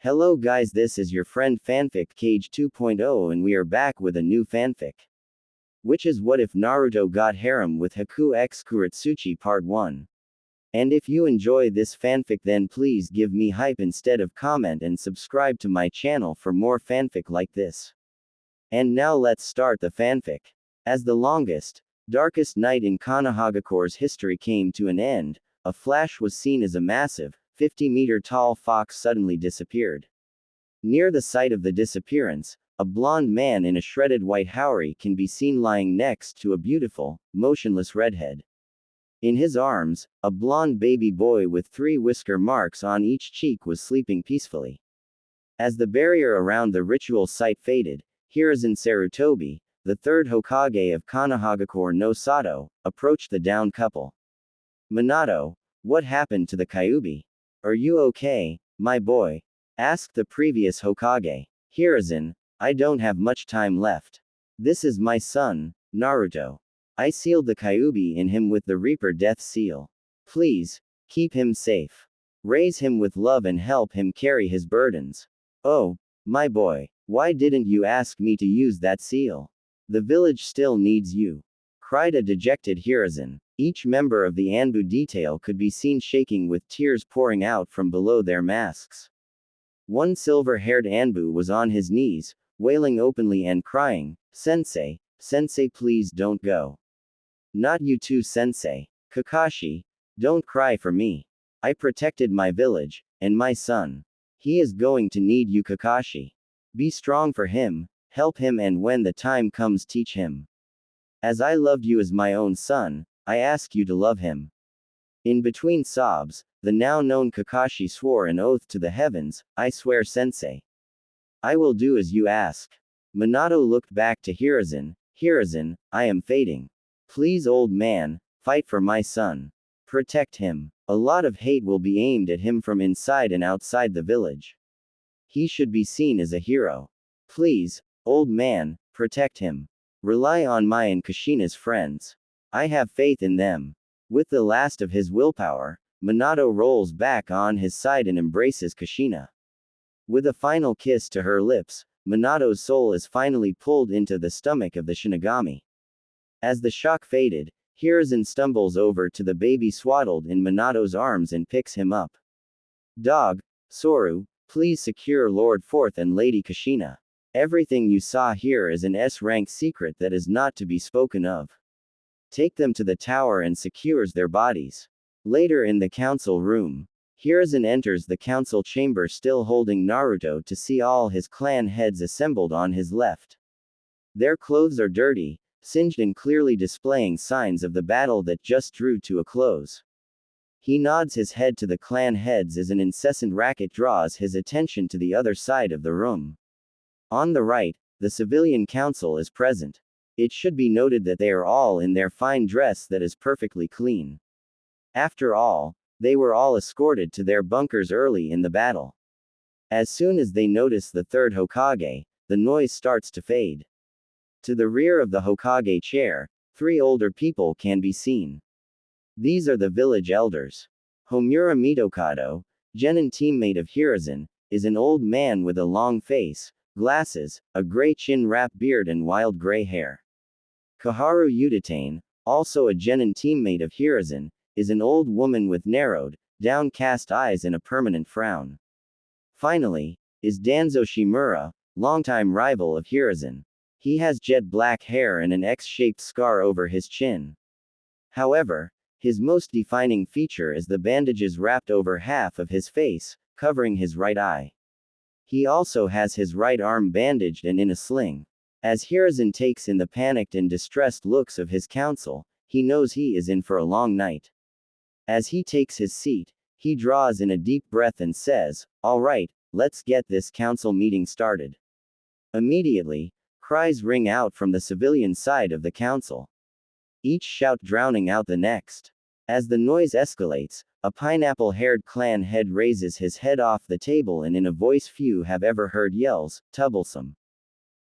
Hello guys, this is your friend Fanfic Cage 2.0 and we are back with a new fanfic. Which is What If Naruto Got Harem with Haku x Kurtsuchi Part 1. And if you enjoy this fanfic then please give me hype instead of comment and subscribe to my channel for more fanfic like this. And now let's start the fanfic. As the longest, darkest night in Konohagakure's history came to an end, a flash was seen as a massive, 50-meter-tall fox suddenly disappeared. Near the site of the disappearance, a blond man in a shredded white haori can be seen lying next to a beautiful, motionless redhead. In his arms, a blond baby boy with 3 whisker marks on each cheek was sleeping peacefully. As the barrier around the ritual site faded, Hiruzen Sarutobi, the third Hokage of Konohagakure no Sato, approached the downed couple. "Minato, what happened to the Kyuubi? Are you okay, my boy?" asked the previous Hokage. "Hiruzen, I don't have much time left. This is my son, Naruto. I sealed the Kyuubi in him with the Reaper Death Seal. Please, keep him safe. Raise him with love and help him carry his burdens. Oh, my boy, why didn't you ask me to use that seal? The village still needs you," cried a dejected Hiruzen. Each member of the Anbu detail could be seen shaking with tears pouring out from below their masks. One silver-haired Anbu was on his knees, wailing openly and crying, "Sensei, Sensei please don't go. Not you too Sensei. Kakashi, don't cry for me. I protected my village, and my son. He is going to need you Kakashi. Be strong for him, help him and when the time comes teach him. As I loved you as my own son, I ask you to love him." In between sobs, the now known Kakashi swore an oath to the heavens, "I swear Sensei. I will do as you ask." Minato looked back to Hiruzen. "Hiruzen, I am fading. Please old man, fight for my son. Protect him. A lot of hate will be aimed at him from inside and outside the village. He should be seen as a hero. Please, old man, protect him. Rely on my and Kushina's friends. I have faith in them." With the last of his willpower, Minato rolls back on his side and embraces Kushina. With a final kiss to her lips, Minato's soul is finally pulled into the stomach of the Shinigami. As the shock faded, Hiruzen stumbles over to the baby swaddled in Minato's arms and picks him up. "Dog, Soru, please secure Lord Fourth and Lady Kushina. Everything you saw here is an S-rank secret that is not to be spoken of. Take them to the tower and secures their bodies." Later in the council room, Hiruzen enters the council chamber still holding Naruto to see all his clan heads assembled on his left. Their clothes are dirty, singed and clearly displaying signs of the battle that just drew to a close. He nods his head to the clan heads as an incessant racket draws his attention to the other side of the room. On the right, the civilian council is present. It should be noted that they are all in their fine dress that is perfectly clean. After all, they were all escorted to their bunkers early in the battle. As soon as they notice the third Hokage, the noise starts to fade. To the rear of the Hokage chair, 3 older people can be seen. These are the village elders. Homura Mitokado, genin teammate of Hiruzen, is an old man with a long face, glasses, a gray chin-wrap beard and wild gray hair. Kaharu Udatane, also a genin teammate of Hiruzen, is an old woman with narrowed, downcast eyes and a permanent frown. Finally, is Danzo Shimura, longtime rival of Hiruzen. He has jet black hair and an X-shaped scar over his chin. However, his most defining feature is the bandages wrapped over half of his face, covering his right eye. He also has his right arm bandaged and in a sling. As Hiruzen takes in the panicked and distressed looks of his council, he knows he is in for a long night. As he takes his seat, he draws in a deep breath and says, "All right, let's get this council meeting started." Immediately, cries ring out from the civilian side of the council. Each shout drowning out the next. As the noise escalates, a pineapple-haired clan head raises his head off the table and in a voice few have ever heard yells, "Troublesome.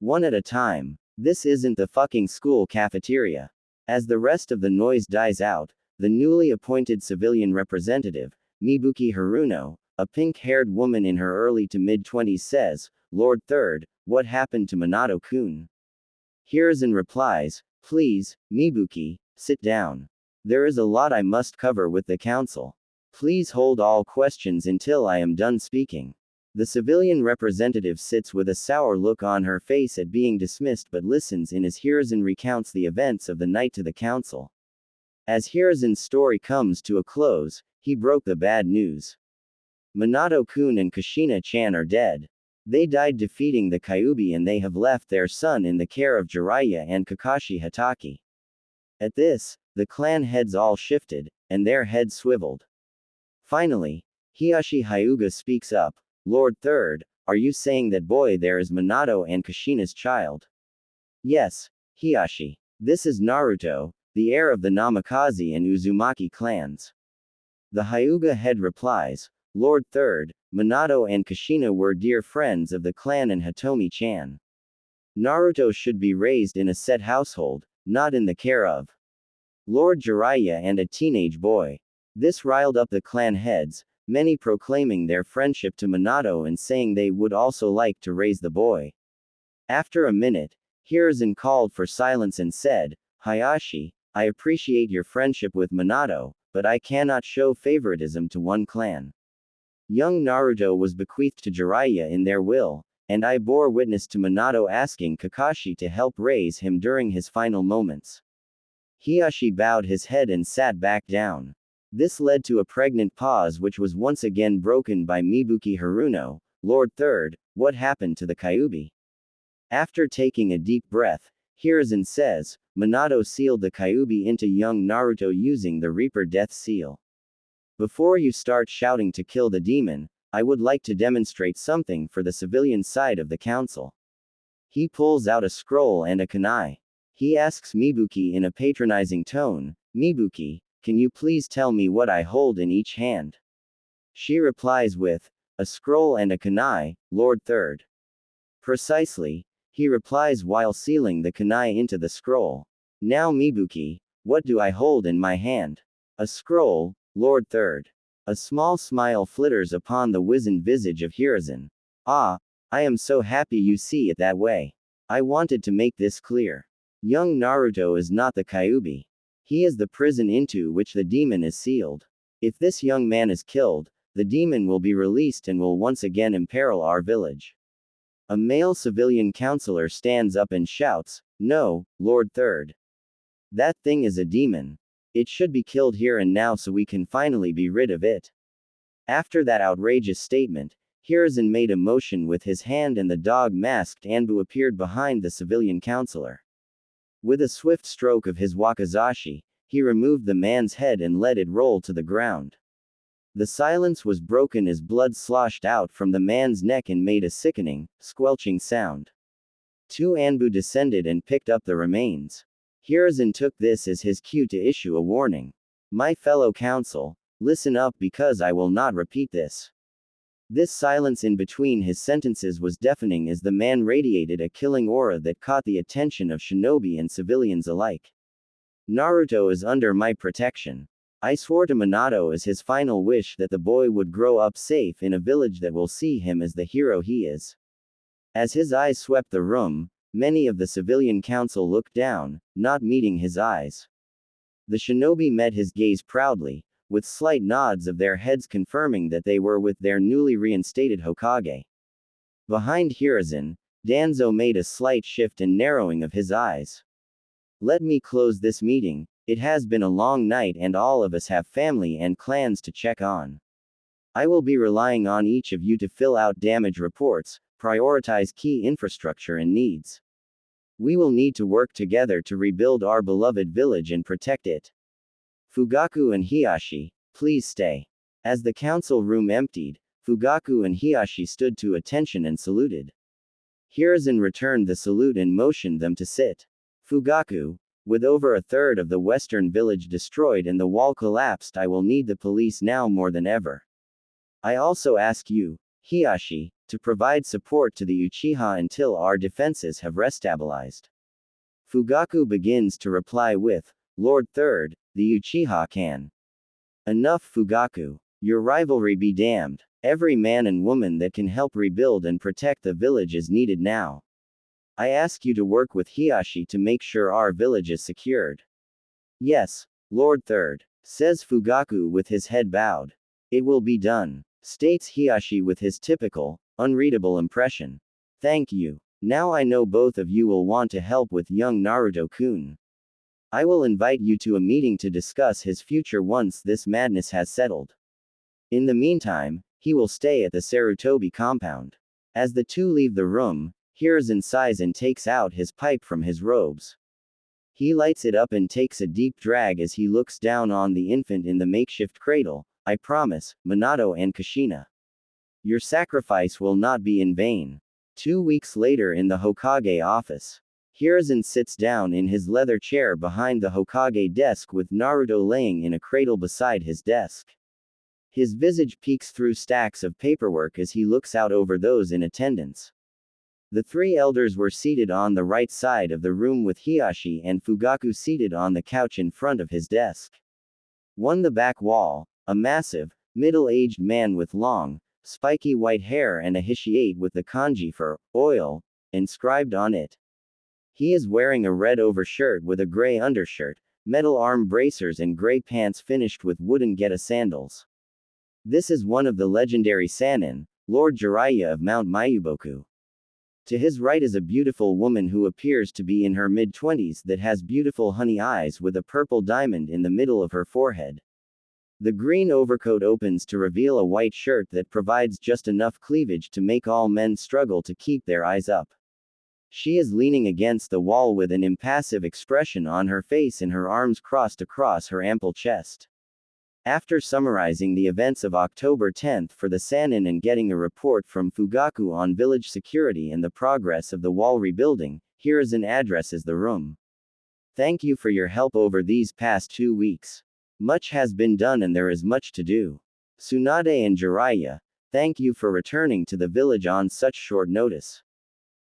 One at a time. This isn't the fucking school cafeteria." As the rest of the noise dies out, the newly appointed civilian representative, Mibuki Haruno, A pink-haired woman in her early to mid-20s says, Lord Third, what happened to Minato-kun? Hiruzen replies, please, Mibuki, sit down. There is a lot I must cover with the council. Please hold all questions until I am done speaking. The civilian representative sits with a sour look on her face at being dismissed but listens in as Hiruzen recounts the events of the night to the council. As Hiruzen's story comes to a close, he broke the bad news. Minato-kun and Kushina-chan are dead. They died defeating the Kyuubi and they have left their son in the care of Jiraiya and Kakashi Hatake. At this, the clan heads all shifted, and their heads swiveled. Finally, Hiashi Hyuga speaks up, Lord Third, are you saying that boy there is Minato and Kushina's child? Yes, Hiashi. This is Naruto, the heir of the Namikaze and Uzumaki clans. The Hyuga head replies, Lord Third, Minato and Kushina were dear friends of the clan and Hitomi-chan. Naruto should be raised in a set household, not in the care of Lord Jiraiya and a teenage boy. This riled up the clan heads, many proclaiming their friendship to Minato and saying they would also like to raise the boy. After a minute, Hiruzen called for silence and said, Hayashi, I appreciate your friendship with Minato, but I cannot show favoritism to one clan. Young Naruto was bequeathed to Jiraiya in their will, and I bore witness to Minato asking Kakashi to help raise him during his final moments. Hiashi bowed his head and sat back down. This led to a pregnant pause which was once again broken by Mibuki Haruno, Lord Third, what happened to the Kyuubi? After taking a deep breath, Hiruzen says, Minato sealed the Kyuubi into young Naruto using the Reaper Death Seal. Before you start shouting to kill the demon, I would like to demonstrate something for the civilian side of the council. He pulls out a scroll and a kunai. He asks Mibuki in a patronizing tone, Mibuki, can you please tell me what I hold in each hand? She replies with, a scroll and a kunai, Lord Third. Precisely, he replies while sealing the kunai into the scroll. Now Mibuki, what do I hold in my hand? A scroll, Lord Third. A small smile flitters upon the wizened visage of Hiruzen. Ah, I am so happy you see it that way. I wanted to make this clear. Young Naruto is not the Kyuubi. He is the prison into which the demon is sealed. If this young man is killed, the demon will be released and will once again imperil our village. A male civilian counselor stands up and shouts, no, Lord Third. That thing is a demon. It should be killed here and now so we can finally be rid of it. After that outrageous statement, Hiruzen made a motion with his hand and the dog-masked Anbu appeared behind the civilian counselor. With a swift stroke of his wakizashi, he removed the man's head and let it roll to the ground. The silence was broken as blood sloshed out from the man's neck and made a sickening, squelching sound. Two Anbu descended and picked up the remains. Hiruzen took this as his cue to issue a warning. My fellow council, listen up because I will not repeat this. This silence in between his sentences was deafening as the man radiated a killing aura that caught the attention of shinobi and civilians alike. Naruto is under my protection. I swore to Minato as his final wish that the boy would grow up safe in a village that will see him as the hero he is. As his eyes swept the room, many of the civilian council looked down, not meeting his eyes. The shinobi met his gaze proudly, with slight nods of their heads confirming that they were with their newly reinstated Hokage. Behind Hiruzen, Danzo made a slight shift and narrowing of his eyes. Let me close this meeting, it has been a long night and all of us have family and clans to check on. I will be relying on each of you to fill out damage reports, prioritize key infrastructure and needs. We will need to work together to rebuild our beloved village and protect it. Fugaku and Hiashi, please stay. As the council room emptied, Fugaku and Hiashi stood to attention and saluted. Hiruzen returned the salute and motioned them to sit. Fugaku, with over a third of the western village destroyed and the wall collapsed, I will need the police now more than ever. I also ask you, Hiashi, to provide support to the Uchiha until our defenses have restabilized. Fugaku begins to reply with, Lord Third, the Uchiha can. Enough Fugaku. Your rivalry be damned. Every man and woman that can help rebuild and protect the village is needed now. I ask you to work with Hiashi to make sure our village is secured. Yes, Lord Third, says Fugaku with his head bowed. It will be done, states Hiashi with his typical, unreadable impression. Thank you. Now I know both of you will want to help with young Naruto-kun. I will invite you to a meeting to discuss his future once this madness has settled. In the meantime, he will stay at the Sarutobi compound. As the two leave the room, Hiruzen sighs and takes out his pipe from his robes. He lights it up and takes a deep drag as he looks down on the infant in the makeshift cradle. I promise, Minato and Kushina. Your sacrifice will not be in vain. 2 weeks later in the Hokage office. Hiruzen sits down in his leather chair behind the Hokage desk with Naruto laying in a cradle beside his desk. His visage peeks through stacks of paperwork as he looks out over those in attendance. The three elders were seated on the right side of the room with Hiashi and Fugaku seated on the couch in front of his desk. On the back wall, a massive, middle-aged man with long, spiky white hair and a hishiate with the kanji for oil inscribed on it. He is wearing a red overshirt with a gray undershirt, metal arm bracers and gray pants finished with wooden geta sandals. This is one of the legendary Sannin, Lord Jiraiya of Mount Mayuboku. To his right is a beautiful woman who appears to be in her mid-20s that has beautiful honey eyes with a purple diamond in the middle of her forehead. The green overcoat opens to reveal a white shirt that provides just enough cleavage to make all men struggle to keep their eyes up. She is leaning against the wall with an impassive expression on her face and her arms crossed across her ample chest. After summarizing the events of October 10th for the Sannin and getting a report from Fugaku on village security and the progress of the wall rebuilding, Hiruzen addresses the room. Thank you for your help over these past 2 weeks. Much has been done and there is much to do. Tsunade and Jiraiya, thank you for returning to the village on such short notice.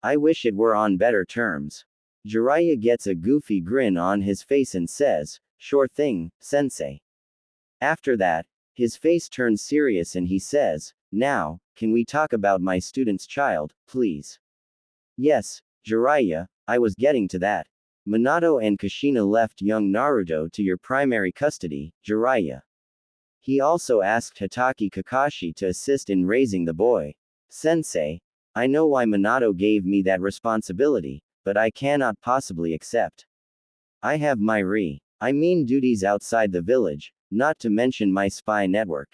I wish it were on better terms. Jiraiya gets a goofy grin on his face and says, sure thing, sensei. After that, his face turns serious and he says, now, can we talk about my student's child, please? Yes, Jiraiya, I was getting to that. Minato and Kushina left young Naruto to your primary custody, Jiraiya. He also asked Hitaki Kakashi to assist in raising the boy. Sensei, I know why Minato gave me that responsibility, but I cannot possibly accept. I have my duties outside the village, not to mention my spy network.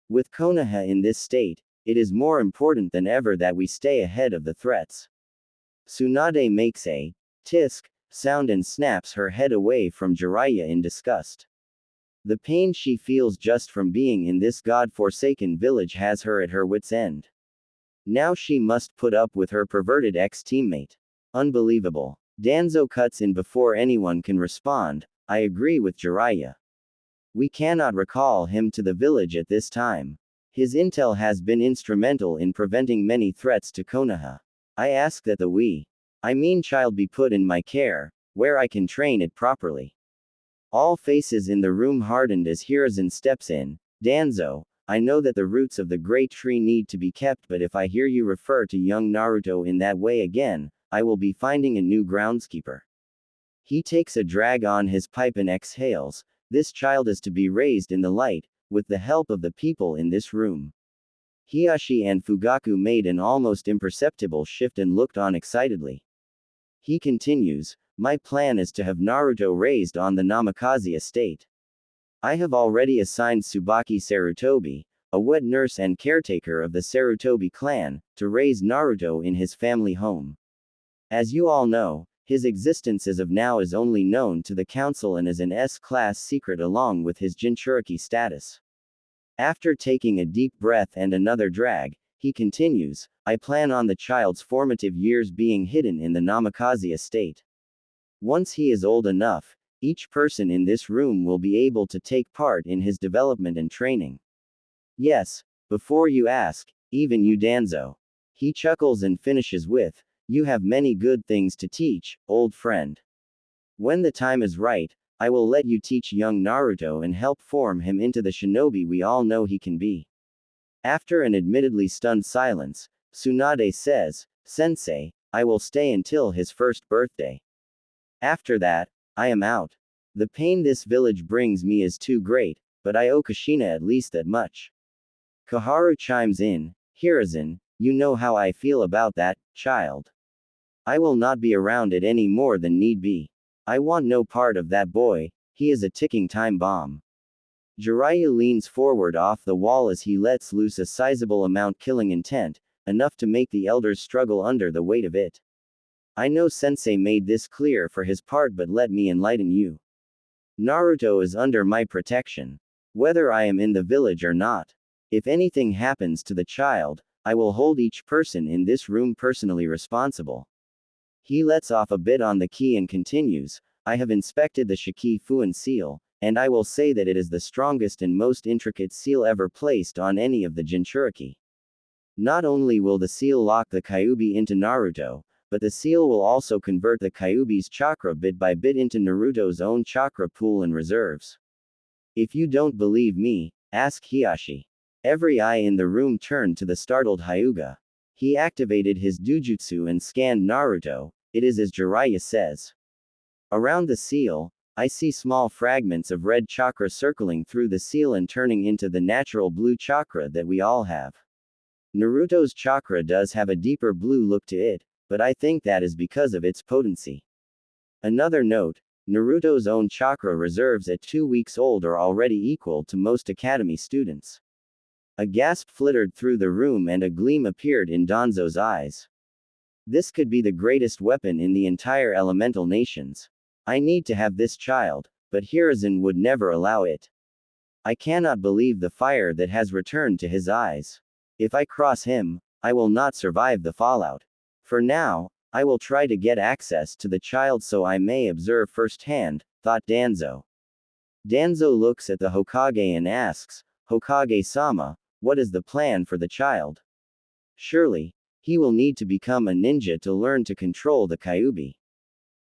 With Konoha in this state, it is more important than ever that we stay ahead of the threats. Tsunade makes a tisk sound and snaps her head away from Jiraiya in disgust. The pain she feels just from being in this god-forsaken village has her at her wit's end. Now she must put up with her perverted ex-teammate. Unbelievable. Danzo cuts in before anyone can respond. I agree with Jiraiya. We cannot recall him to the village at this time. His intel has been instrumental in preventing many threats to Konoha. I ask that the child be put in my care, where I can train it properly. All faces in the room hardened as Hiruzen steps in. Danzo, I know that the roots of the great tree need to be kept, but if I hear you refer to young Naruto in that way again, I will be finding a new groundskeeper. He takes a drag on his pipe and exhales. This child is to be raised in the light, with the help of the people in this room. Hiashi and Fugaku made an almost imperceptible shift and looked on excitedly. He continues, my plan is to have Naruto raised on the Namikaze estate. I have already assigned Tsubaki Sarutobi, a wet nurse and caretaker of the Sarutobi clan, to raise Naruto in his family home. As you all know, his existence as of now is only known to the council and is an S-class secret along with his Jinchuriki status. After taking a deep breath and another drag, he continues, I plan on the child's formative years being hidden in the Namikaze estate. Once he is old enough, each person in this room will be able to take part in his development and training. Yes, before you ask, even you Danzo. He chuckles and finishes with, you have many good things to teach, old friend. When the time is right, I will let you teach young Naruto and help form him into the shinobi we all know he can be. After an admittedly stunned silence, Tsunade says, Sensei, I will stay until his first birthday. After that, I am out. The pain this village brings me is too great, but I owe Kushina at least that much. Kaharu chimes in, Hiruzen, you know how I feel about that, child. I will not be around it any more than need be. I want no part of that boy, he is a ticking time bomb. Jiraiya leans forward off the wall as he lets loose a sizable amount killing intent, enough to make the elders struggle under the weight of it. I know Sensei made this clear for his part, but let me enlighten you. Naruto is under my protection. Whether I am in the village or not. If anything happens to the child, I will hold each person in this room personally responsible. He lets off a bit on the key and continues, I have inspected the Shiki Fuan seal, and I will say that it is the strongest and most intricate seal ever placed on any of the Jinchuriki. Not only will the seal lock the Kyuubi into Naruto, but the seal will also convert the Kyuubi's chakra bit by bit into Naruto's own chakra pool and reserves. If you don't believe me, ask Hiashi. Every eye in the room turned to the startled Hyuga. He activated his Dujutsu and scanned Naruto, it is as Jiraiya says. Around the seal, I see small fragments of red chakra circling through the seal and turning into the natural blue chakra that we all have. Naruto's chakra does have a deeper blue look to it, but I think that is because of its potency. Another note, Naruto's own chakra reserves at 2 weeks old are already equal to most academy students. A gasp flittered through the room and a gleam appeared in Danzo's eyes. This could be the greatest weapon in the entire elemental nations. I need to have this child, but Hiruzen would never allow it. I cannot believe the fire that has returned to his eyes. If I cross him, I will not survive the fallout. For now, I will try to get access to the child so I may observe firsthand, thought Danzo. Danzo looks at the Hokage and asks, Hokage-sama, what is the plan for the child? Surely, he will need to become a ninja to learn to control the Kyuubi.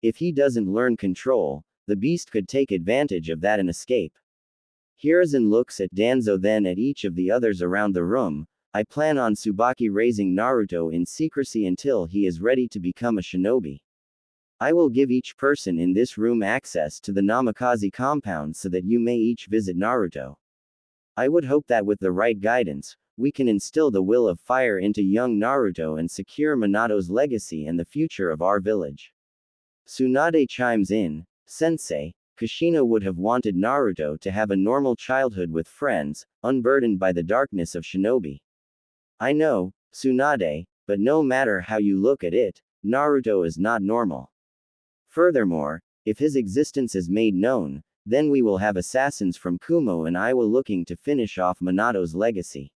If he doesn't learn control, the beast could take advantage of that and escape. Hiruzen looks at Danzo, then at each of the others around the room. I plan on Tsubaki raising Naruto in secrecy until he is ready to become a shinobi. I will give each person in this room access to the Namikaze compound so that you may each visit Naruto. I would hope that with the right guidance, we can instill the will of fire into young Naruto and secure Minato's legacy and the future of our village. Tsunade chimes in, Sensei, Kushina would have wanted Naruto to have a normal childhood with friends, unburdened by the darkness of shinobi. I know, Tsunade, but no matter how you look at it, Naruto is not normal. Furthermore, if his existence is made known, then we will have assassins from Kumo and I will looking to finish off Minato's legacy.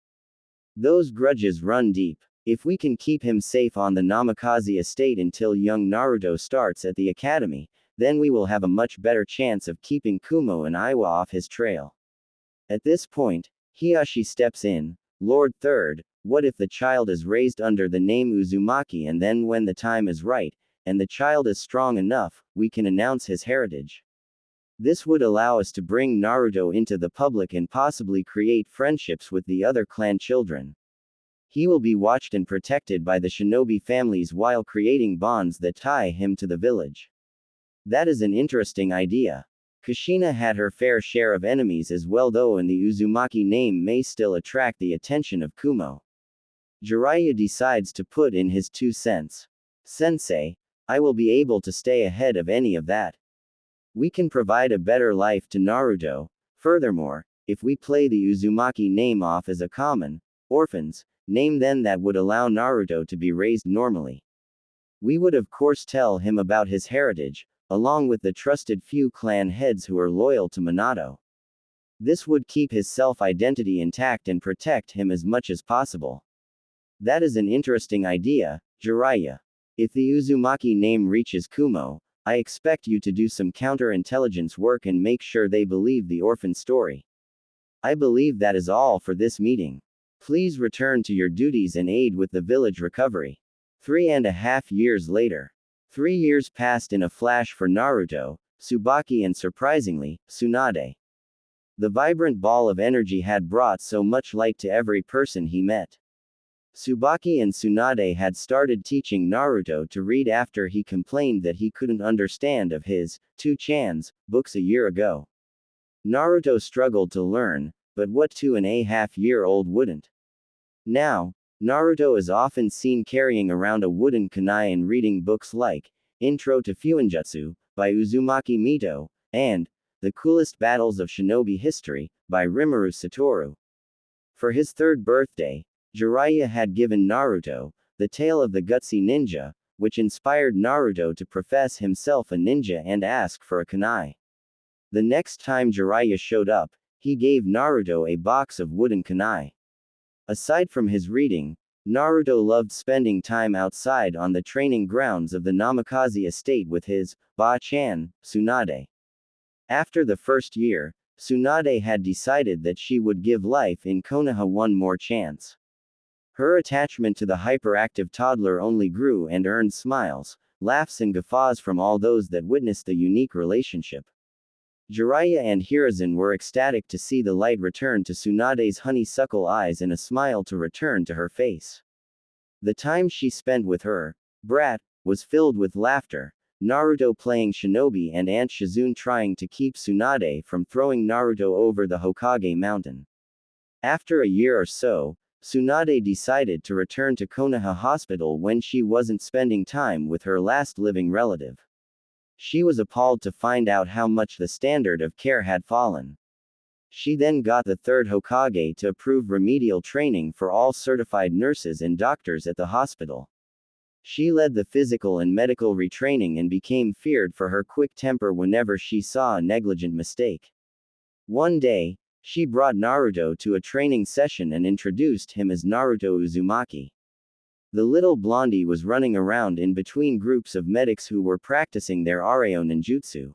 Those grudges run deep. If we can keep him safe on the Namikaze estate until young Naruto starts at the academy, then we will have a much better chance of keeping Kumo and Iwa off his trail. At this point, Hiashi steps in, Lord Third, what if the child is raised under the name Uzumaki and then when the time is right, and the child is strong enough, we can announce his heritage. This would allow us to bring Naruto into the public and possibly create friendships with the other clan children. He will be watched and protected by the shinobi families while creating bonds that tie him to the village. That is an interesting idea. Kushina had her fair share of enemies as well, though, and the Uzumaki name may still attract the attention of Kumo. Jiraiya decides to put in his 2 cents. Sensei, I will be able to stay ahead of any of that. We can provide a better life to Naruto. Furthermore, if we play the Uzumaki name off as a common, orphans, name, then that would allow Naruto to be raised normally. We would of course tell him about his heritage, along with the trusted few clan heads who are loyal to Minato. This would keep his self-identity intact and protect him as much as possible. That is an interesting idea, Jiraiya. If the Uzumaki name reaches Kumo, I expect you to do some counterintelligence work and make sure they believe the orphan story. I believe that is all for this meeting. Please return to your duties and aid with the village recovery. 3.5 years later. 3 years passed in a flash for Naruto, Tsubaki and surprisingly, Tsunade. The vibrant ball of energy had brought so much light to every person he met. Tsubaki and Tsunade had started teaching Naruto to read after he complained that he couldn't understand of his, 2-chan's, books a year ago. Naruto struggled to learn, but what 2.5-year-old wouldn't? Now, Naruto is often seen carrying around a wooden kunai and reading books like Intro to Fuinjutsu, by Uzumaki Mito, and The Coolest Battles of Shinobi History, by Rimuru Satoru. For his third birthday, Jiraiya had given Naruto The Tale of the Gutsy Ninja, which inspired Naruto to profess himself a ninja and ask for a kunai. The next time Jiraiya showed up, he gave Naruto a box of wooden kunai. Aside from his reading, Naruto loved spending time outside on the training grounds of the Namikaze estate with his ba-chan, Tsunade. After the first year, Tsunade had decided that she would give life in Konoha one more chance. Her attachment to the hyperactive toddler only grew and earned smiles, laughs and guffaws from all those that witnessed the unique relationship. Jiraiya and Hiruzen were ecstatic to see the light return to Tsunade's honeysuckle eyes and a smile to return to her face. The time she spent with her brat was filled with laughter, Naruto playing shinobi and Aunt Shizune trying to keep Tsunade from throwing Naruto over the Hokage mountain. After a year or so, Tsunade decided to return to Konoha Hospital when she wasn't spending time with her last living relative. She was appalled to find out how much the standard of care had fallen. She then got the third Hokage to approve remedial training for all certified nurses and doctors at the hospital. She led the physical and medical retraining and became feared for her quick temper whenever she saw a negligent mistake. One day, she brought Naruto to a training session and introduced him as Naruto Uzumaki. The little blondie was running around in between groups of medics who were practicing their Areo ninjutsu.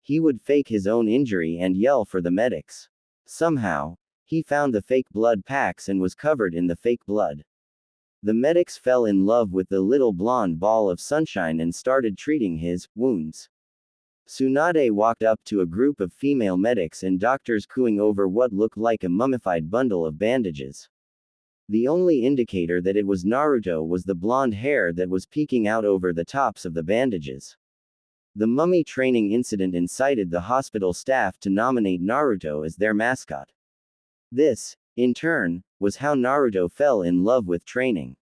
He would fake his own injury and yell for the medics. Somehow, he found the fake blood packs and was covered in the fake blood. The medics fell in love with the little blonde ball of sunshine and started treating his wounds. Tsunade walked up to a group of female medics and doctors cooing over what looked like a mummified bundle of bandages. The only indicator that it was Naruto was the blonde hair that was peeking out over the tops of the bandages. The mummy training incident incited the hospital staff to nominate Naruto as their mascot. This, in turn, was how Naruto fell in love with training.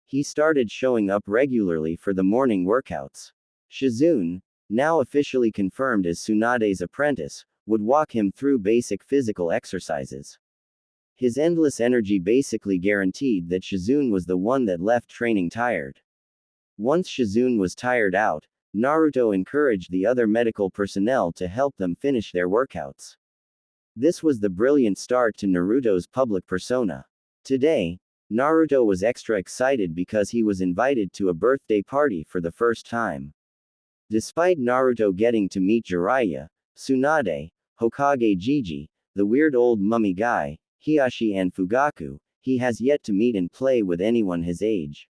He started showing up regularly for the morning workouts. Shizune, now officially confirmed as Tsunade's apprentice, would walk him through basic physical exercises. His endless energy basically guaranteed that Shizune was the one that left training tired. Once Shizune was tired out, Naruto encouraged the other medical personnel to help them finish their workouts. This was the brilliant start to Naruto's public persona. Today, Naruto was extra excited because he was invited to a birthday party for the first time. Despite Naruto getting to meet Jiraiya, Tsunade, Hokage Jiji, the weird old mummy guy, Hiashi and Fugaku, he has yet to meet and play with anyone his age.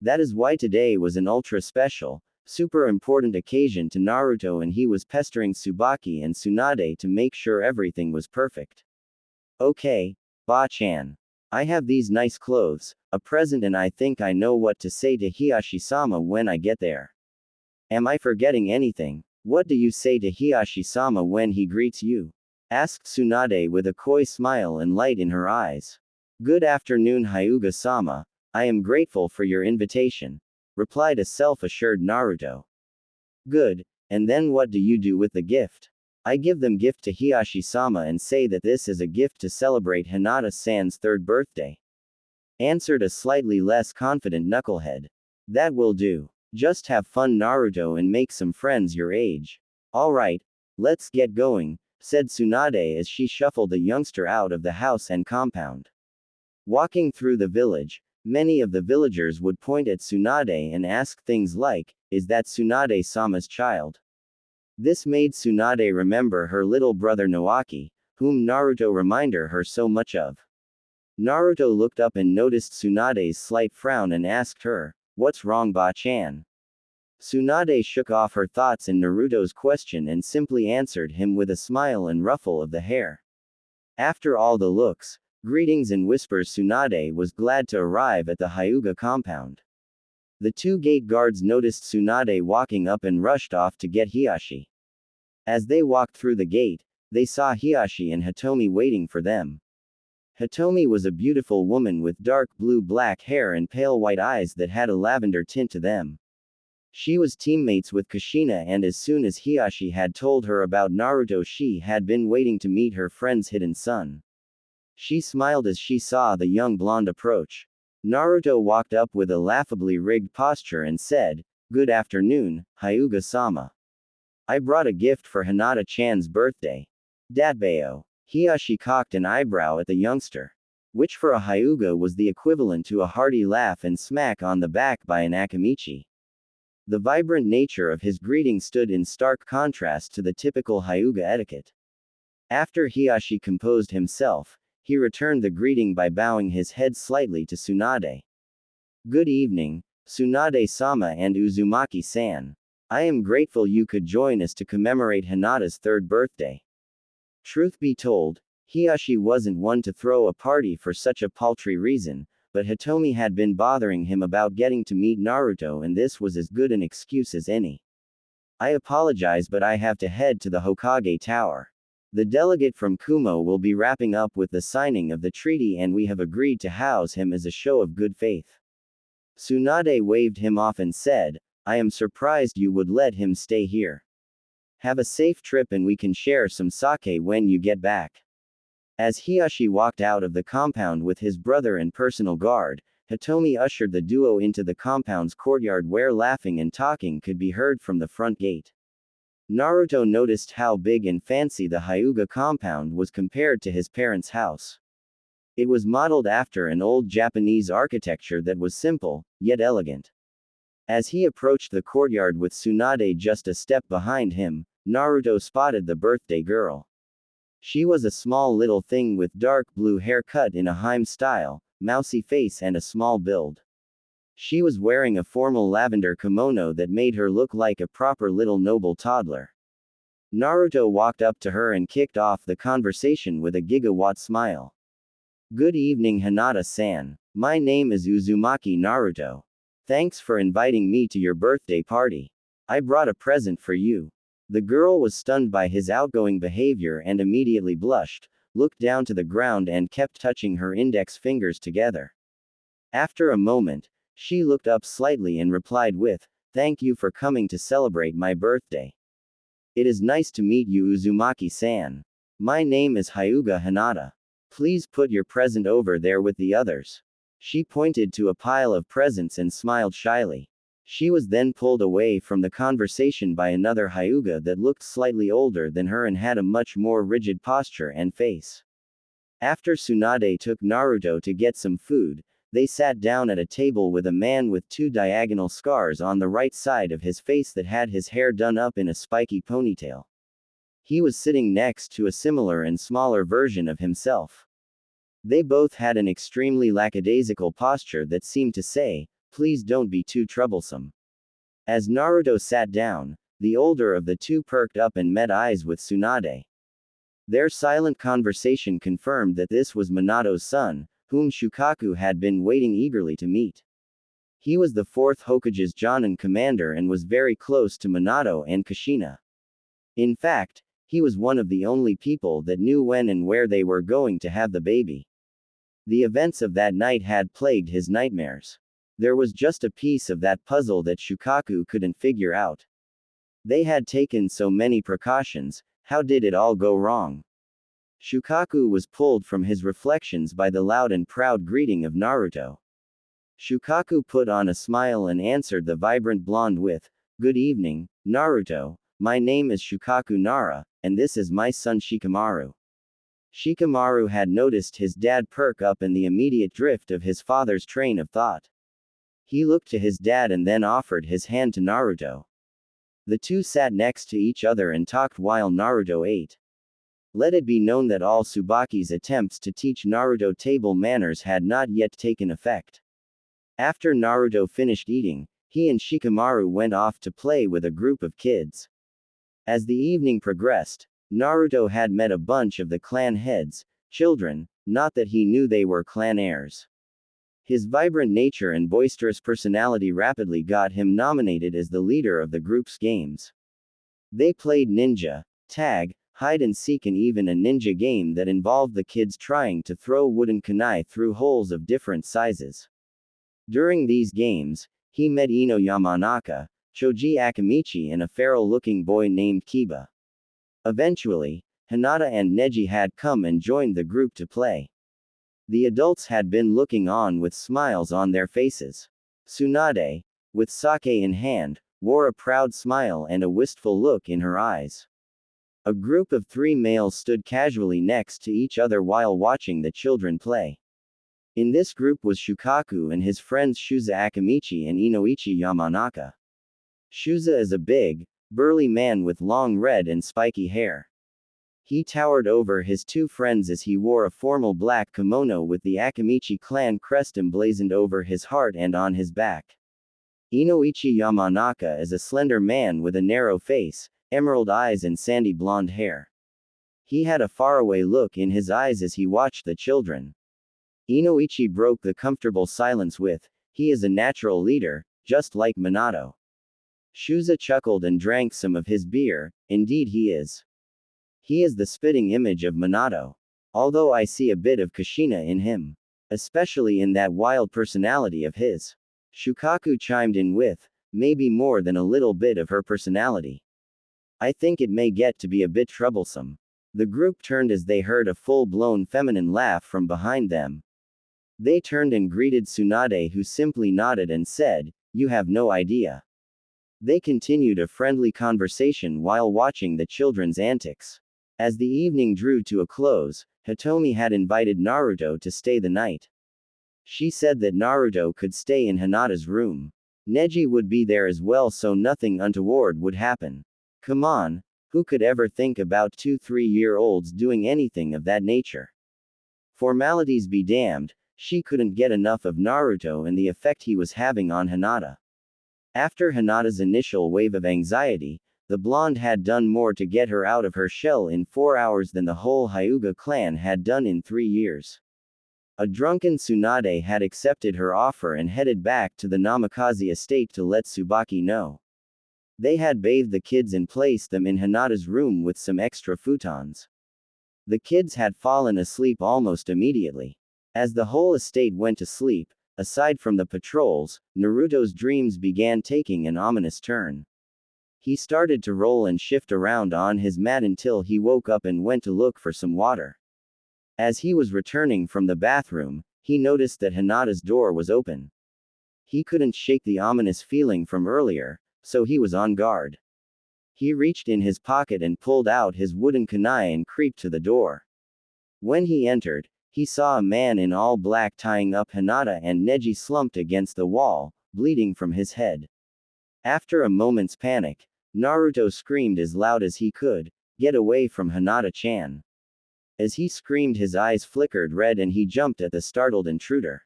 That is why today was an ultra special, super important occasion to Naruto and he was pestering Tsubaki and Tsunade to make sure everything was perfect. Okay, Ba-chan. I have these nice clothes, a present and I think I know what to say to Hiashi-sama when I get there. Am I forgetting anything? What do you say to Hiashi-sama when he greets you? Asked Tsunade with a coy smile and light in her eyes. Good afternoon Hyuga-sama, I am grateful for your invitation, replied a self-assured Naruto. Good, and then what do you do with the gift? I give them gift to Hiashi-sama and say that this is a gift to celebrate Hinata-san's third birthday. Answered a slightly less confident knucklehead. That will do. Just have fun Naruto and make some friends your age. Alright, let's get going, said Tsunade as she shuffled the youngster out of the house and compound. Walking through the village, many of the villagers would point at Tsunade and ask things like, is that Tsunade-sama's child? This made Tsunade remember her little brother Naoki, whom Naruto reminded her so much of. Naruto looked up and noticed Tsunade's slight frown and asked her, what's wrong Ba-chan? Tsunade shook off her thoughts in Naruto's question and simply answered him with a smile and ruffle of the hair. After all the looks, greetings and whispers, Tsunade was glad to arrive at the Hyuga compound. The two gate guards noticed Tsunade walking up and rushed off to get Hiashi. As they walked through the gate, they saw Hiashi and Hitomi waiting for them. Hitomi was a beautiful woman with dark blue-black hair and pale white eyes that had a lavender tint to them. She was teammates with Kushina, and as soon as Hiashi had told her about Naruto, she had been waiting to meet her friend's hidden son. She smiled as she saw the young blonde approach. Naruto walked up with a laughably rigged posture and said, "Good afternoon, Hyuga-sama. I brought a gift for Hinata-chan's birthday." Datbeo. Hiashi cocked an eyebrow at the youngster. Which for a Hyuga was the equivalent to a hearty laugh and smack on the back by an Akamichi. The vibrant nature of his greeting stood in stark contrast to the typical Hyuga etiquette. After Hiashi composed himself, he returned the greeting by bowing his head slightly to Tsunade. "Good evening, Tsunade-sama and Uzumaki-san. I am grateful you could join us to commemorate Hinata's third birthday." Truth be told, Hiashi wasn't one to throw a party for such a paltry reason, but Hitomi had been bothering him about getting to meet Naruto, and this was as good an excuse as any. "I apologize, but I have to head to the Hokage Tower. The delegate from Kumo will be wrapping up with the signing of the treaty, and we have agreed to house him as a show of good faith." Tsunade waved him off and said, "I am surprised you would let him stay here. Have a safe trip and we can share some sake when you get back." As Hiashi walked out of the compound with his brother and personal guard, Hitomi ushered the duo into the compound's courtyard, where laughing and talking could be heard from the front gate. Naruto noticed how big and fancy the Hyuga compound was compared to his parents' house. It was modeled after an old Japanese architecture that was simple, yet elegant. As he approached the courtyard with Tsunade just a step behind him, Naruto spotted the birthday girl. She was a small little thing with dark blue hair cut in a Harem style, mousy face and a small build. She was wearing a formal lavender kimono that made her look like a proper little noble toddler. Naruto walked up to her and kicked off the conversation with a gigawatt smile. "Good evening, Hinata-san. My name is Uzumaki Naruto. Thanks for inviting me to your birthday party. I brought a present for you." The girl was stunned by his outgoing behavior and immediately blushed, looked down to the ground and kept touching her index fingers together. After a moment, she looked up slightly and replied with, "Thank you for coming to celebrate my birthday. It is nice to meet you, Uzumaki-san. My name is Hyuga Hinata. Please put your present over there with the others." She pointed to a pile of presents and smiled shyly. She was then pulled away from the conversation by another Hyuga that looked slightly older than her and had a much more rigid posture and face. After Tsunade took Naruto to get some food, they sat down at a table with a man with two diagonal scars on the right side of his face that had his hair done up in a spiky ponytail. He was sitting next to a similar and smaller version of himself. They both had an extremely lackadaisical posture that seemed to say, "Please don't be too troublesome." As Naruto sat down, the older of the two perked up and met eyes with Tsunade. Their silent conversation confirmed that this was Minato's son, whom Shukaku had been waiting eagerly to meet. He was the 4th Hokage's Jonin commander and was very close to Minato and Kushina. In fact, he was one of the only people that knew when and where they were going to have the baby. The events of that night had plagued his nightmares. There was just a piece of that puzzle that Shukaku couldn't figure out. They had taken so many precautions, how did it all go wrong? Shukaku was pulled from his reflections by the loud and proud greeting of Naruto. Shukaku put on a smile and answered the vibrant blonde with, "Good evening, Naruto. My name is Shukaku Nara, and this is my son Shikamaru." Shikamaru had noticed his dad perk up and the immediate drift of his father's train of thought. He looked to his dad and then offered his hand to Naruto. The two sat next to each other and talked while Naruto ate. Let it be known that all Tsubaki's attempts to teach Naruto table manners had not yet taken effect. After Naruto finished eating, he and Shikamaru went off to play with a group of kids. As the evening progressed, Naruto had met a bunch of the clan heads, children, not that he knew they were clan heirs. His vibrant nature and boisterous personality rapidly got him nominated as the leader of the group's games. They played ninja, tag, hide and seek, and even a ninja game that involved the kids trying to throw wooden kunai through holes of different sizes. During these games, he met Ino Yamanaka, Choji Akamichi, and a feral-looking boy named Kiba. Eventually, Hinata and Neji had come and joined the group to play. The adults had been looking on with smiles on their faces. Tsunade, with sake in hand, wore a proud smile and a wistful look in her eyes. A group of 3 males stood casually next to each other while watching the children play. In this group was Shukaku and his friends Shuza Akamichi and Inoichi Yamanaka. Shuza is a big, burly man with long red and spiky hair. He towered over his 2 friends as he wore a formal black kimono with the Akamichi clan crest emblazoned over his heart and on his back. Inoichi Yamanaka is a slender man with a narrow face, emerald eyes and sandy blonde hair. He had a faraway look in his eyes as he watched the children. Inoichi broke the comfortable silence with, "He is a natural leader, just like Minato." Shuza chuckled and drank some of his beer. "Indeed he is. He is the spitting image of Minato. Although I see a bit of Kushina in him. Especially in that wild personality of his." Shukaku chimed in with, "Maybe more than a little bit of her personality. I think it may get to be a bit troublesome." The group turned as they heard a full-blown feminine laugh from behind them. They turned and greeted Tsunade, who simply nodded and said, "You have no idea." They continued a friendly conversation while watching the children's antics. As the evening drew to a close, Hitomi had invited Naruto to stay the night. She said that Naruto could stay in Hinata's room. Neji would be there as well, so nothing untoward would happen. Come on, who could ever think about 2-3-year-olds doing anything of that nature? Formalities be damned, she couldn't get enough of Naruto and the effect he was having on Hinata. After Hinata's initial wave of anxiety, the blonde had done more to get her out of her shell in 4 hours than the whole Hyuga clan had done in 3 years. A drunken Tsunade had accepted her offer and headed back to the Namikaze estate to let Tsubaki know. They had bathed the kids and placed them in Hinata's room with some extra futons. The kids had fallen asleep almost immediately. As the whole estate went to sleep, aside from the patrols, Naruto's dreams began taking an ominous turn. He started to roll and shift around on his mat until he woke up and went to look for some water. As he was returning from the bathroom, he noticed that Hinata's door was open. He couldn't shake the ominous feeling from earlier, so he was on guard. He reached in his pocket and pulled out his wooden kunai and creeped to the door. When he entered, he saw a man in all black tying up Hinata and Neji slumped against the wall, bleeding from his head. After a moment's panic, Naruto screamed as loud as he could, "Get away from Hinata-chan." As he screamed, his eyes flickered red and he jumped at the startled intruder.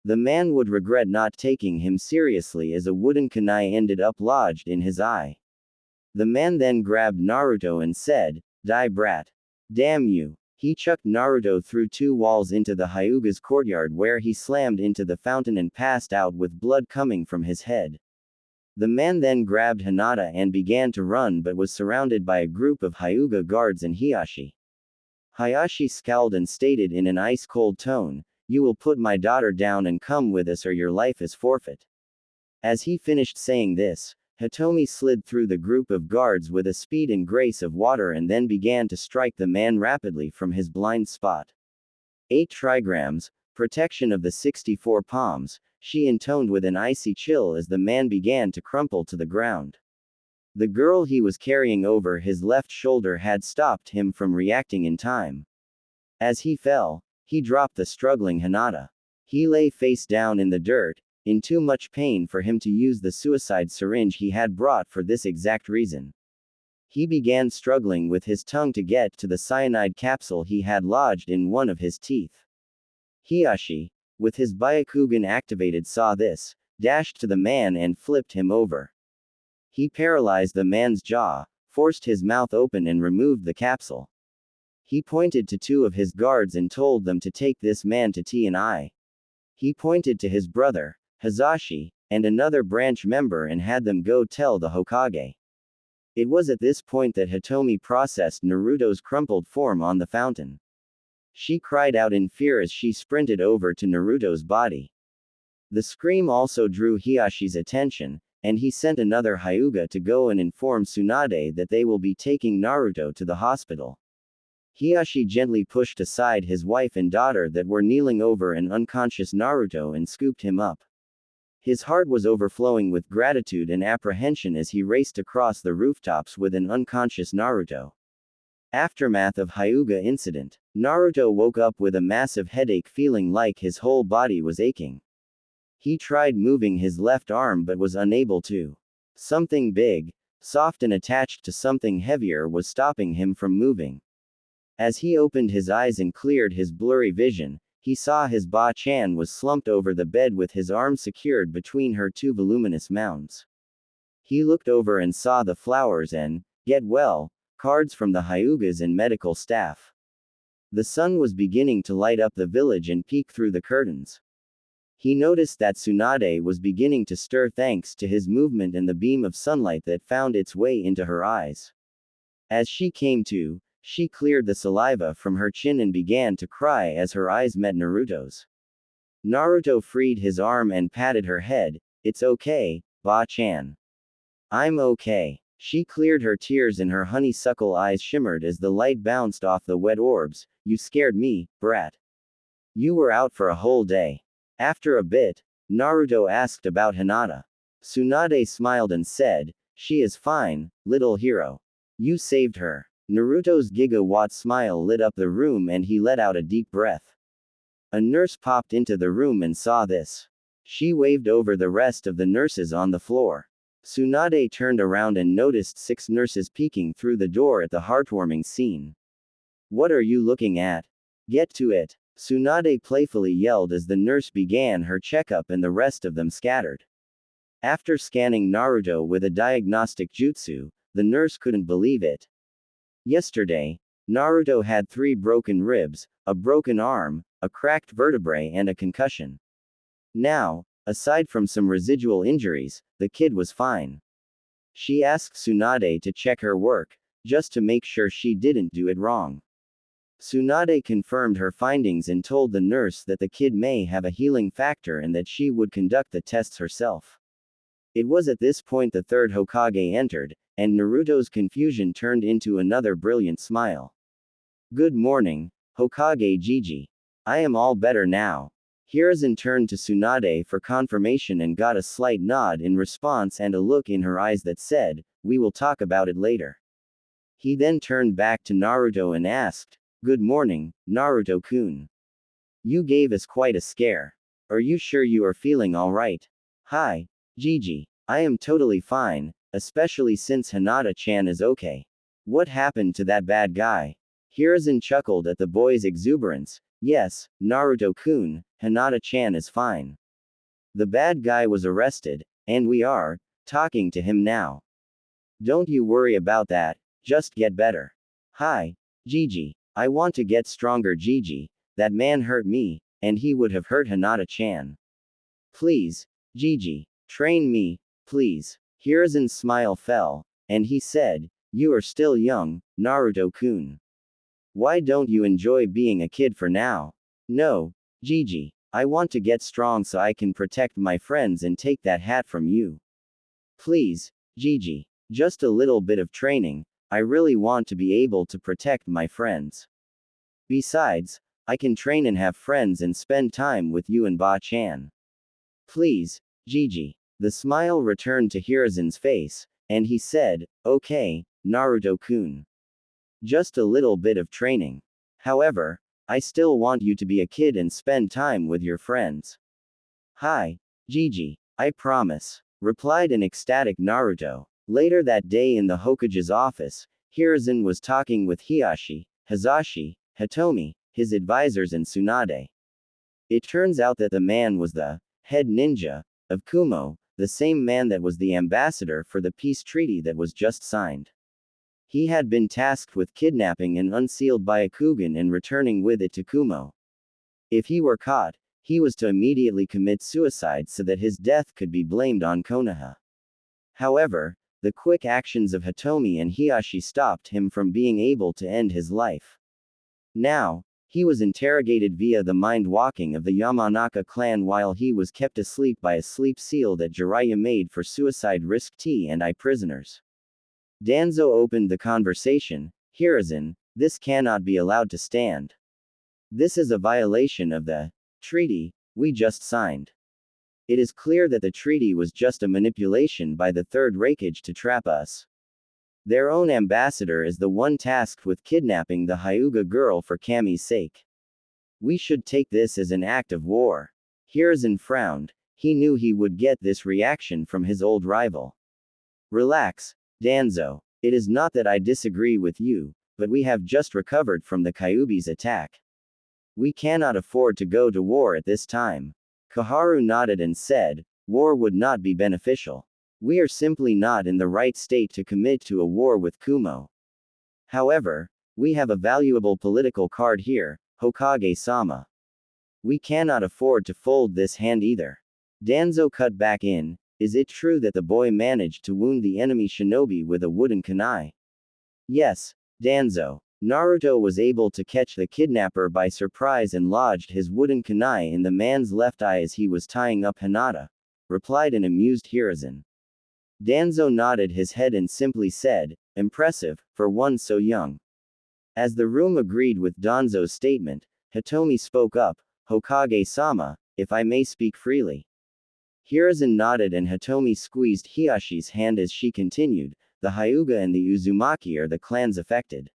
The man would regret not taking him seriously as a wooden kunai ended up lodged in his eye. The man then grabbed Naruto and said, "Die brat. Damn you." He chucked Naruto through 2 walls into the Hyuga's courtyard where he slammed into the fountain and passed out with blood coming from his head. The man then grabbed Hinata and began to run but was surrounded by a group of Hyuga guards and Hiyashi. Hayashi scowled and stated in an ice-cold tone, "You will put my daughter down and come with us or your life is forfeit." As he finished saying this, Hitomi slid through the group of guards with a speed and grace of water and then began to strike the man rapidly from his blind spot. 8 trigrams, protection of the 64 palms, she intoned with an icy chill as the man began to crumple to the ground. The girl he was carrying over his left shoulder had stopped him from reacting in time. As he fell, he dropped the struggling Hinata. He lay face down in the dirt, in too much pain for him to use the suicide syringe he had brought for this exact reason. He began struggling with his tongue to get to the cyanide capsule he had lodged in one of his teeth. Hiyashi, with his Byakugan activated, saw this, dashed to the man and flipped him over. He paralyzed the man's jaw, forced his mouth open and removed the capsule. He pointed to two of his guards and told them to take this man to T&I. He pointed to his brother, Hazashi, and another branch member and had them go tell the Hokage. It was at this point that Hitomi processed Naruto's crumpled form on the fountain. She cried out in fear as she sprinted over to Naruto's body. The scream also drew Hiyashi's attention, and he sent another Hyuga to go and inform Tsunade that they will be taking Naruto to the hospital. Hiyashi gently pushed aside his wife and daughter that were kneeling over an unconscious Naruto and scooped him up. His heart was overflowing with gratitude and apprehension as he raced across the rooftops with an unconscious Naruto. Aftermath of Hyuga incident. Naruto woke up with a massive headache, feeling like his whole body was aching. He tried moving his left arm but was unable to. Something big, soft and attached to something heavier was stopping him from moving. As he opened his eyes and cleared his blurry vision, he saw his Ba-chan was slumped over the bed with his arm secured between her two voluminous mounds. He looked over and saw the flowers and, get well, cards from the Hyugas and medical staff. The sun was beginning to light up the village and peek through the curtains. He noticed that Tsunade was beginning to stir thanks to his movement and the beam of sunlight that found its way into her eyes. As she came to, she cleared the saliva from her chin and began to cry as her eyes met Naruto's. Naruto freed his arm and patted her head. "It's okay, Ba-chan. I'm okay." She cleared her tears and her honeysuckle eyes shimmered as the light bounced off the wet orbs. "You scared me, brat. You were out for a whole day." After a bit, Naruto asked about Hinata. Tsunade smiled and said, "She is fine, little hero. You saved her." Naruto's gigawatt smile lit up the room and he let out a deep breath. A nurse popped into the room and saw this. She waved over the rest of the nurses on the floor. Tsunade turned around and noticed 6 nurses peeking through the door at the heartwarming scene. "What are you looking at? Get to it!" Tsunade playfully yelled as the nurse began her checkup and the rest of them scattered. After scanning Naruto with a diagnostic jutsu, the nurse couldn't believe it. Yesterday, Naruto had 3 broken ribs, a broken arm, a cracked vertebrae and a concussion. Now, aside from some residual injuries, the kid was fine. She asked Tsunade to check her work, just to make sure she didn't do it wrong. Tsunade confirmed her findings and told the nurse that the kid may have a healing factor and that she would conduct the tests herself. It was at this point the third Hokage entered, and Naruto's confusion turned into another brilliant smile. "Good morning, Hokage Jiji. I am all better now." Hiruzen turned to Tsunade for confirmation and got a slight nod in response and a look in her eyes that said, "We will talk about it later." He then turned back to Naruto and asked, "Good morning, Naruto-kun. You gave us quite a scare. Are you sure you are feeling alright?" "Hi, Jiji. I am totally fine, especially since Hinata-chan is okay." "What happened to that bad guy?" Hiruzen chuckled at the boy's exuberance. "Yes, Naruto-kun, Hinata-chan is fine. The bad guy was arrested, and we are talking to him now. Don't you worry about that, just get better." "Hi, Jiji. I want to get stronger, Jiji. That man hurt me, and he would have hurt Hinata-chan. Please, Jiji, train me, please." Hiruzen's smile fell, and he said, "You are still young, Naruto-kun. Why don't you enjoy being a kid for now?" "No, Jiji. I want to get strong so I can protect my friends and take that hat from you. Please, Jiji. Just a little bit of training. I really want to be able to protect my friends. Besides, I can train and have friends and spend time with you and Ba-chan. Please, Jiji." The smile returned to Hiruzen's face, and he said, "Okay, Naruto-kun. Just a little bit of training. However, I still want you to be a kid and spend time with your friends." "Hi, Jiji. I promise," replied an ecstatic Naruto. Later that day in the Hokage's office, Hiruzen was talking with Hiyashi, Hazashi, Hitomi, his advisors and Tsunade. It turns out that the man was the head ninja of Kumo, the same man that was the ambassador for the peace treaty that was just signed. He had been tasked with kidnapping an unsealed Byakugan and returning with it to Kumo. If he were caught, he was to immediately commit suicide so that his death could be blamed on Konoha. However, the quick actions of Hitomi and Hiashi stopped him from being able to end his life. Now, he was interrogated via the mind-walking of the Yamanaka clan while he was kept asleep by a sleep seal that Jiraiya made for suicide risk T&I prisoners. Danzo opened the conversation. Hiruzen, this cannot be allowed to stand. This is a violation of the treaty we just signed. It is clear that the treaty was just a manipulation by the Third Reich to trap us. Their own ambassador is the one tasked with kidnapping the Hyuga girl for Kami's sake. We should take this as an act of war. Hiruzen frowned. He knew he would get this reaction from his old rival. Relax, Danzo. It is not that I disagree with you, but we have just recovered from the Kyuubi's attack. We cannot afford to go to war at this time. Koharu nodded and said, war would not be beneficial. We are simply not in the right state to commit to a war with Kumo. However, we have a valuable political card here, Hokage-sama. We cannot afford to fold this hand either. Danzo cut back in. Is it true that the boy managed to wound the enemy shinobi with a wooden kunai? Yes, Danzo. Naruto was able to catch the kidnapper by surprise and lodged his wooden kunai in the man's left eye as he was tying up Hinata, replied an amused Hiruzen. Danzo nodded his head and simply said, impressive, for one so young. As the room agreed with Danzo's statement, Hitomi spoke up, Hokage-sama, if I may speak freely. Hiruzen nodded and Hitomi squeezed Hiashi's hand as she continued, the Hyuga and the Uzumaki are the clans affected.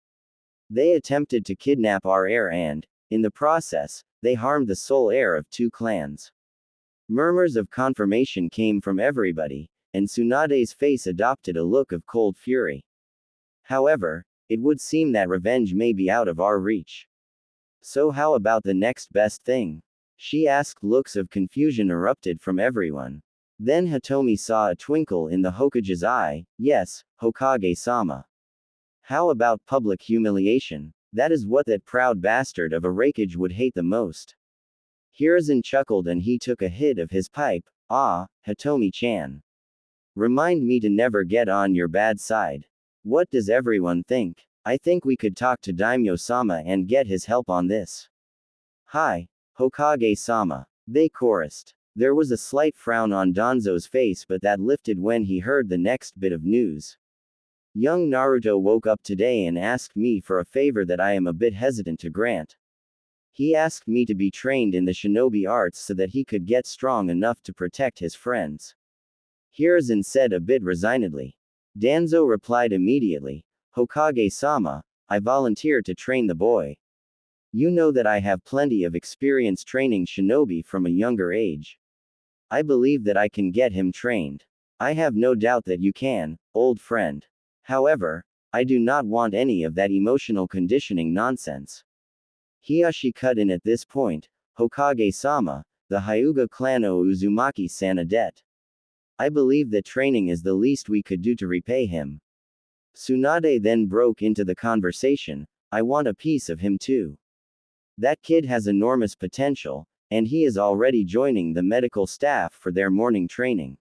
They attempted to kidnap our heir and, in the process, they harmed the sole heir of two clans. Murmurs of confirmation came from everybody, and Tsunade's face adopted a look of cold fury. However, it would seem that revenge may be out of our reach. So how about the next best thing? She asked. Looks of confusion erupted from everyone. Then Hitomi saw a twinkle in the Hokage's eye. Yes, Hokage-sama. How about public humiliation? That is what that proud bastard of a Reikage would hate the most. Hiruzen chuckled and he took a hit of his pipe. Ah, Hitomi-chan. Remind me to never get on your bad side. What does everyone think? I think we could talk to Daimyo-sama and get his help on this. Hi, Hokage-sama. They chorused. There was a slight frown on Danzo's face, but that lifted when he heard the next bit of news. Young Naruto woke up today and asked me for a favor that I am a bit hesitant to grant. He asked me to be trained in the shinobi arts so that he could get strong enough to protect his friends. Hiruzen said a bit resignedly. Danzo replied immediately, Hokage-sama, I volunteer to train the boy. You know that I have plenty of experience training shinobi from a younger age. I believe that I can get him trained. I have no doubt that you can, old friend. However, I do not want any of that emotional conditioning nonsense. Hiashi cut in at this point, Hokage-sama, the Hyuga clan owe Uzumaki-san a debt. I believe that training is the least we could do to repay him. Tsunade then broke into the conversation, I want a piece of him too. That kid has enormous potential, and he is already joining the medical staff for their morning training.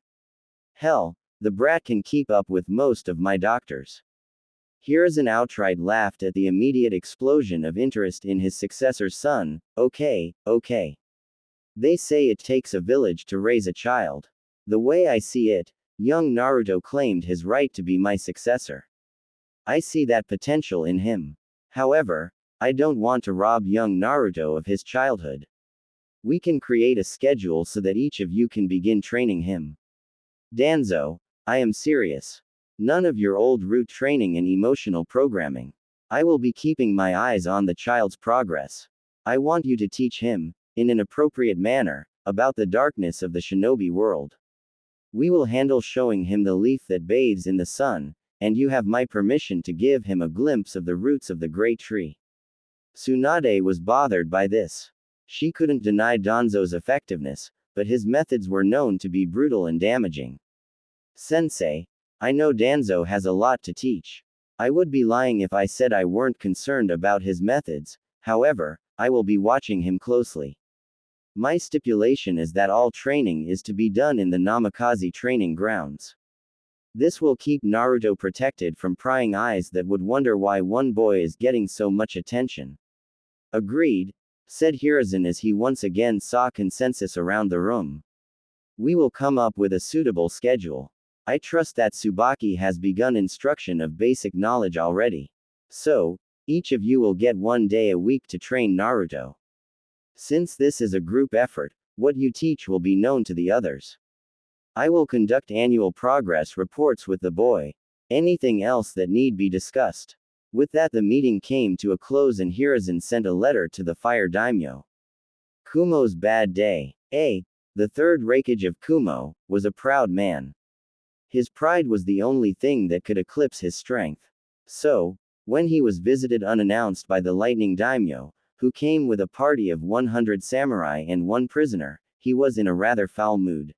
Hell, the brat can keep up with most of my doctors. Hiruzen outright laughed at the immediate explosion of interest in his successor's son. Okay. They say it takes a village to raise a child. The way I see it, young Naruto claimed his right to be my successor. I see that potential in him. However, I don't want to rob young Naruto of his childhood. We can create a schedule so that each of you can begin training him. Danzo, I am serious. None of your old root training and emotional programming. I will be keeping my eyes on the child's progress. I want you to teach him, in an appropriate manner, about the darkness of the shinobi world. We will handle showing him the leaf that bathes in the sun, and you have my permission to give him a glimpse of the roots of the great tree. Tsunade was bothered by this. She couldn't deny Danzo's effectiveness, but his methods were known to be brutal and damaging. Sensei, I know Danzo has a lot to teach. I would be lying if I said I weren't concerned about his methods, however, I will be watching him closely. My stipulation is that all training is to be done in the Namikaze training grounds. This will keep Naruto protected from prying eyes that would wonder why one boy is getting so much attention. Agreed, said Hiruzen as he once again saw consensus around the room. We will come up with a suitable schedule. I trust that Tsubaki has begun instruction of basic knowledge already. So, each of you will get 1 day a week to train Naruto. Since this is a group effort, what you teach will be known to the others. I will conduct annual progress reports with the boy. Anything else that need be discussed. With that, the meeting came to a close and Hiruzen sent a letter to the fire daimyo. Kumo's bad day. The third Raikage of Kumo, was a proud man. His pride was the only thing that could eclipse his strength. So, when he was visited unannounced by the lightning daimyo, who came with a party of 100 samurai and 1 prisoner, he was in a rather foul mood.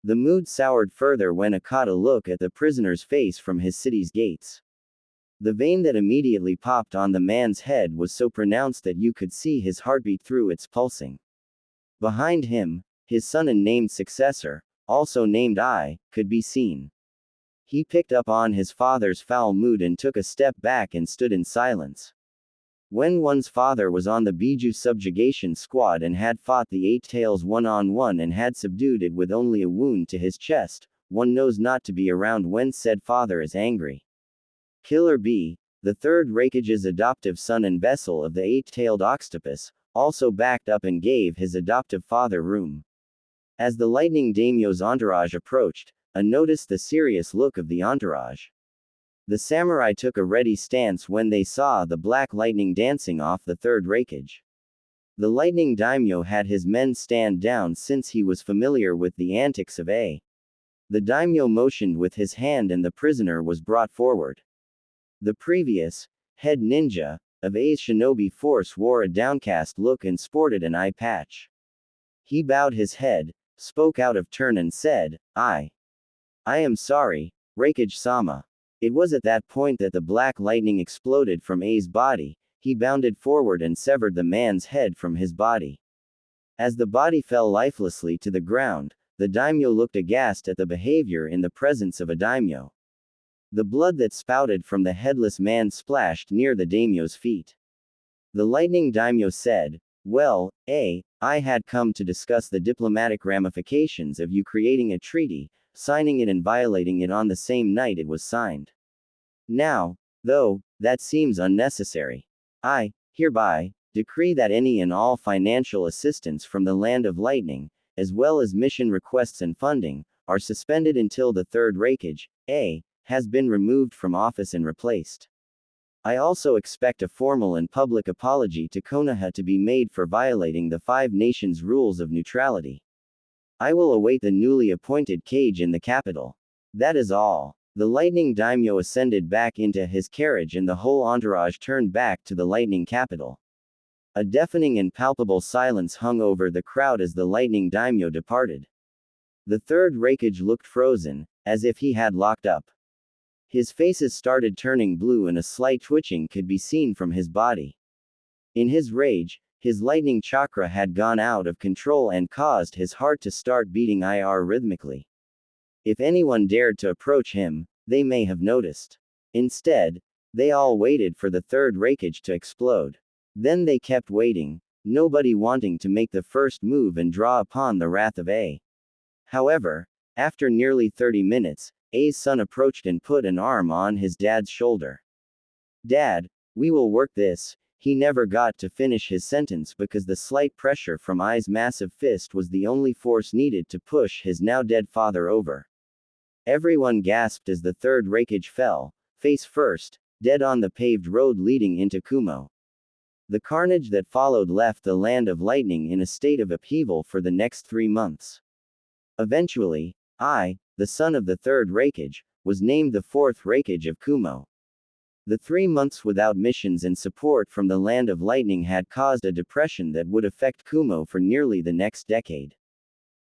The mood soured further when he caught a look at the prisoner's face from his city's gates. The vein that immediately popped on the man's head was so pronounced that you could see his heartbeat through its pulsing. Behind him, his son and named successor, also named I, could be seen. He picked up on his father's foul mood and took a step back and stood in silence. When one's father was on the Biju subjugation squad and had fought the 8 Tails one-on-one and had subdued it with only a wound to his chest, one knows not to be around when said father is angry. Killer B, the third Raikage's adoptive son and vessel of the 8-tailed octopus, also backed up and gave his adoptive father room. As the lightning daimyo's entourage approached, I noticed the serious look of the entourage. The samurai took a ready stance when they saw the black lightning dancing off the third Raikage. The lightning daimyo had his men stand down since he was familiar with the antics of A. The daimyo motioned with his hand and the prisoner was brought forward. The previous head ninja of A's shinobi force wore a downcast look and sported an eye patch. He bowed his head, spoke out of turn and said, I am sorry, Raikage-sama. It was at that point that the black lightning exploded from A's body. He bounded forward and severed the man's head from his body. As the body fell lifelessly to the ground, the daimyo looked aghast at the behavior in the presence of a daimyo. The blood that spouted from the headless man splashed near the daimyo's feet. The lightning daimyo said, well, I had come to discuss the diplomatic ramifications of you creating a treaty, signing it and violating it on the same night it was signed. Now, though, that seems unnecessary. I hereby decree that any and all financial assistance from the Land of Lightning, as well as mission requests and funding, are suspended until the third Raikage, has been removed from office and replaced. I also expect a formal and public apology to Konoha to be made for violating the 5 nations' rules of neutrality. I will await the newly appointed Kage in the capital. That is all. The lightning daimyo ascended back into his carriage and the whole entourage turned back to the lightning capital. A deafening and palpable silence hung over the crowd as the lightning daimyo departed. The third Raikage looked frozen, as if he had locked up. His faces started turning blue and a slight twitching could be seen from his body. In his rage, his lightning chakra had gone out of control and caused his heart to start beating rhythmically. If anyone dared to approach him, they may have noticed. Instead, they all waited for the third Raikage to explode. Then they kept waiting, nobody wanting to make the first move and draw upon the wrath of A. However, after nearly 30 minutes, A's son approached and put an arm on his dad's shoulder. Dad, we will work this. He never got to finish his sentence because the slight pressure from I's massive fist was the only force needed to push his now dead father over. Everyone gasped as the third Raikage fell, face first, dead on the paved road leading into Kumo. The carnage that followed left the Land of Lightning in a state of upheaval for the next 3 months. Eventually, I, the son of the third Raikage, was named the fourth Raikage of Kumo. The 3 months without missions and support from the Land of Lightning had caused a depression that would affect Kumo for nearly the next decade.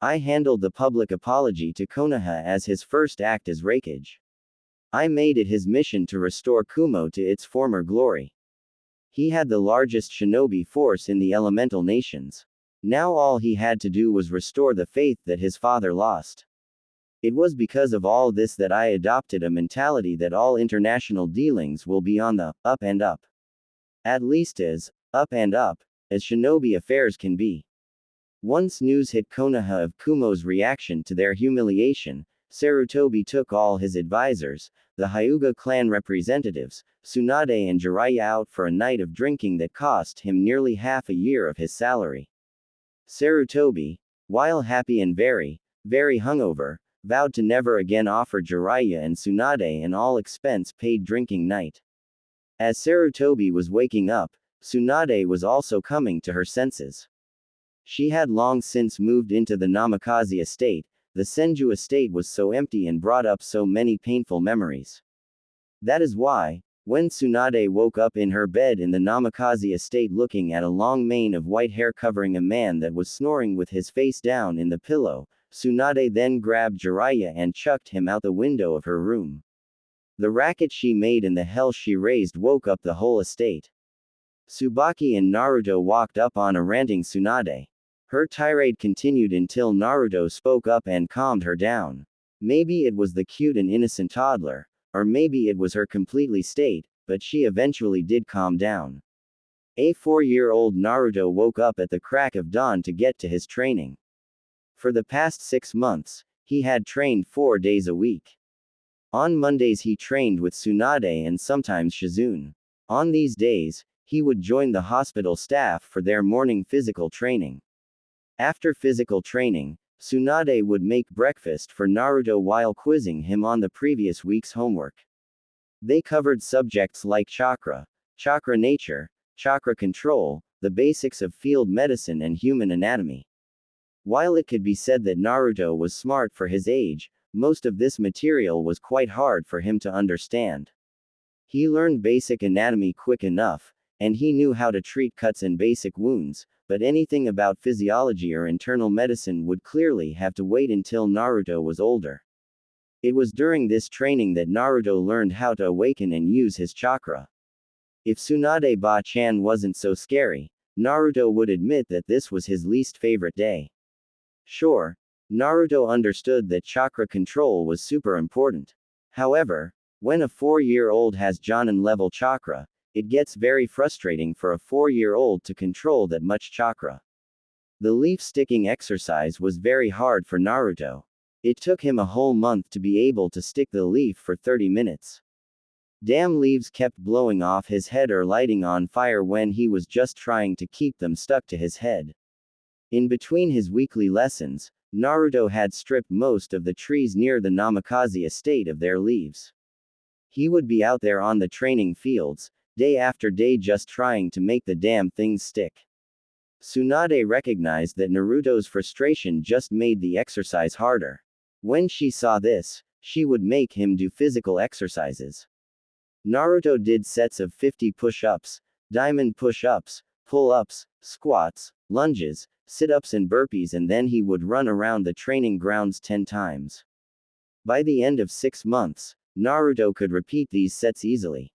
I handled the public apology to Konoha as his first act as Raikage. I made it his mission to restore Kumo to its former glory. He had the largest shinobi force in the elemental nations. Now all he had to do was restore the faith that his father lost. It was because of all this that I adopted a mentality that all international dealings will be on the up and up. At least as up and up as shinobi affairs can be. Once news hit Konoha of Kumo's reaction to their humiliation, Sarutobi took all his advisors, the Hyuga clan representatives, Tsunade and Jiraiya out for a night of drinking that cost him nearly half a year of his salary. Sarutobi, while happy and very, very hungover, vowed to never again offer Jiraiya and Tsunade an all-expense-paid drinking night. As Sarutobi was waking up, Tsunade was also coming to her senses. She had long since moved into the Namikaze estate. The Senju estate was so empty and brought up so many painful memories. That is why, when Tsunade woke up in her bed in the Namikaze estate looking at a long mane of white hair covering a man that was snoring with his face down in the pillow, Tsunade then grabbed Jiraiya and chucked him out the window of her room. The racket she made and the hell she raised woke up the whole estate. Tsubaki and Naruto walked up on a ranting Tsunade. Her tirade continued until Naruto spoke up and calmed her down. Maybe it was the cute and innocent toddler, or maybe it was her completely state, but she eventually did calm down. A 4-year-old Naruto woke up at the crack of dawn to get to his training. For the past 6 months, he had trained 4 days a week. On Mondays he trained with Tsunade and sometimes Shizune. On these days, he would join the hospital staff for their morning physical training. After physical training, Tsunade would make breakfast for Naruto while quizzing him on the previous week's homework. They covered subjects like chakra, chakra nature, chakra control, the basics of field medicine and human anatomy. While it could be said that Naruto was smart for his age, most of this material was quite hard for him to understand. He learned basic anatomy quick enough, and he knew how to treat cuts and basic wounds, but anything about physiology or internal medicine would clearly have to wait until Naruto was older. It was during this training that Naruto learned how to awaken and use his chakra. If Tsunade Ba-chan wasn't so scary, Naruto would admit that this was his least favorite day. Sure, Naruto understood that chakra control was super important. However, when a 4-year-old has Jonin-level chakra, it gets very frustrating for a 4-year-old to control that much chakra. The leaf sticking exercise was very hard for Naruto. It took him a whole month to be able to stick the leaf for 30 minutes. Damn leaves kept blowing off his head or lighting on fire when he was just trying to keep them stuck to his head. In between his weekly lessons, Naruto had stripped most of the trees near the Namikaze estate of their leaves. He would be out there on the training fields, day after day just trying to make the damn things stick. Tsunade recognized that Naruto's frustration just made the exercise harder. When she saw this, she would make him do physical exercises. Naruto did sets of 50 push-ups, diamond push-ups, pull-ups, squats, lunges, sit-ups and burpees, and then he would run around the training grounds 10 times. By the end of 6 months, Naruto could repeat these sets easily.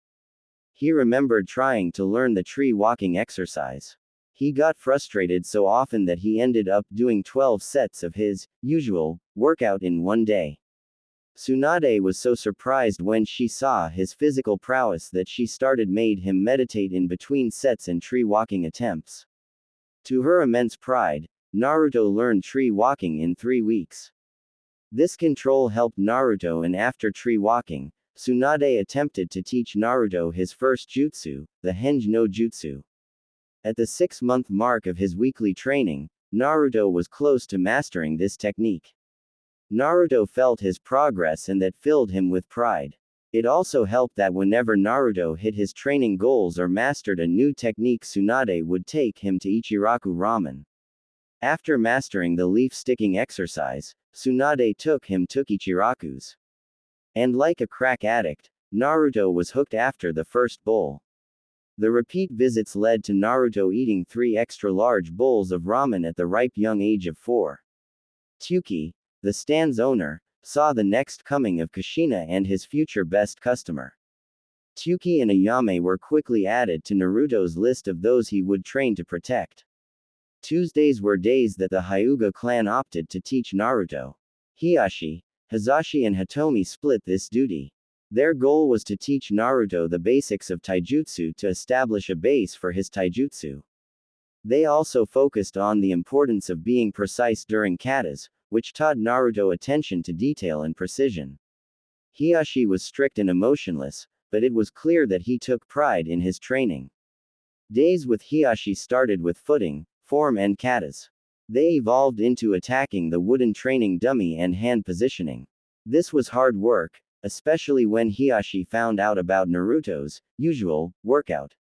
He remembered trying to learn the tree walking exercise. He got frustrated so often that he ended up doing 12 sets of his usual workout in one day. Tsunade was so surprised when she saw his physical prowess that she started made him meditate in between sets and tree walking attempts. To her immense pride, Naruto learned tree walking in 3 weeks. This control helped Naruto, and after tree walking, Tsunade attempted to teach Naruto his first jutsu, the Henge no Jutsu. At the 6-month mark of his weekly training, Naruto was close to mastering this technique. Naruto felt his progress, and that filled him with pride. It also helped that whenever Naruto hit his training goals or mastered a new technique, Tsunade would take him to Ichiraku Ramen. After mastering the leaf-sticking exercise, Tsunade took him to Ichiraku's. And like a crack addict, Naruto was hooked after the first bowl. The repeat visits led to Naruto eating 3 extra large bowls of ramen at the ripe young age of 4. Tsuki, the stand's owner, saw the next coming of Kushina and his future best customer. Tsuki and Ayame were quickly added to Naruto's list of those he would train to protect. Tuesdays were days that the Hyuga clan opted to teach Naruto. Hiashi, Hazashi and Hitomi split this duty. Their goal was to teach Naruto the basics of taijutsu to establish a base for his taijutsu. They also focused on the importance of being precise during katas, which taught Naruto attention to detail and precision. Hiashi was strict and emotionless, but it was clear that he took pride in his training. Days with Hiashi started with footing, form and katas. They evolved into attacking the wooden training dummy and hand positioning. This was hard work, especially when Hiashi found out about Naruto's usual workout.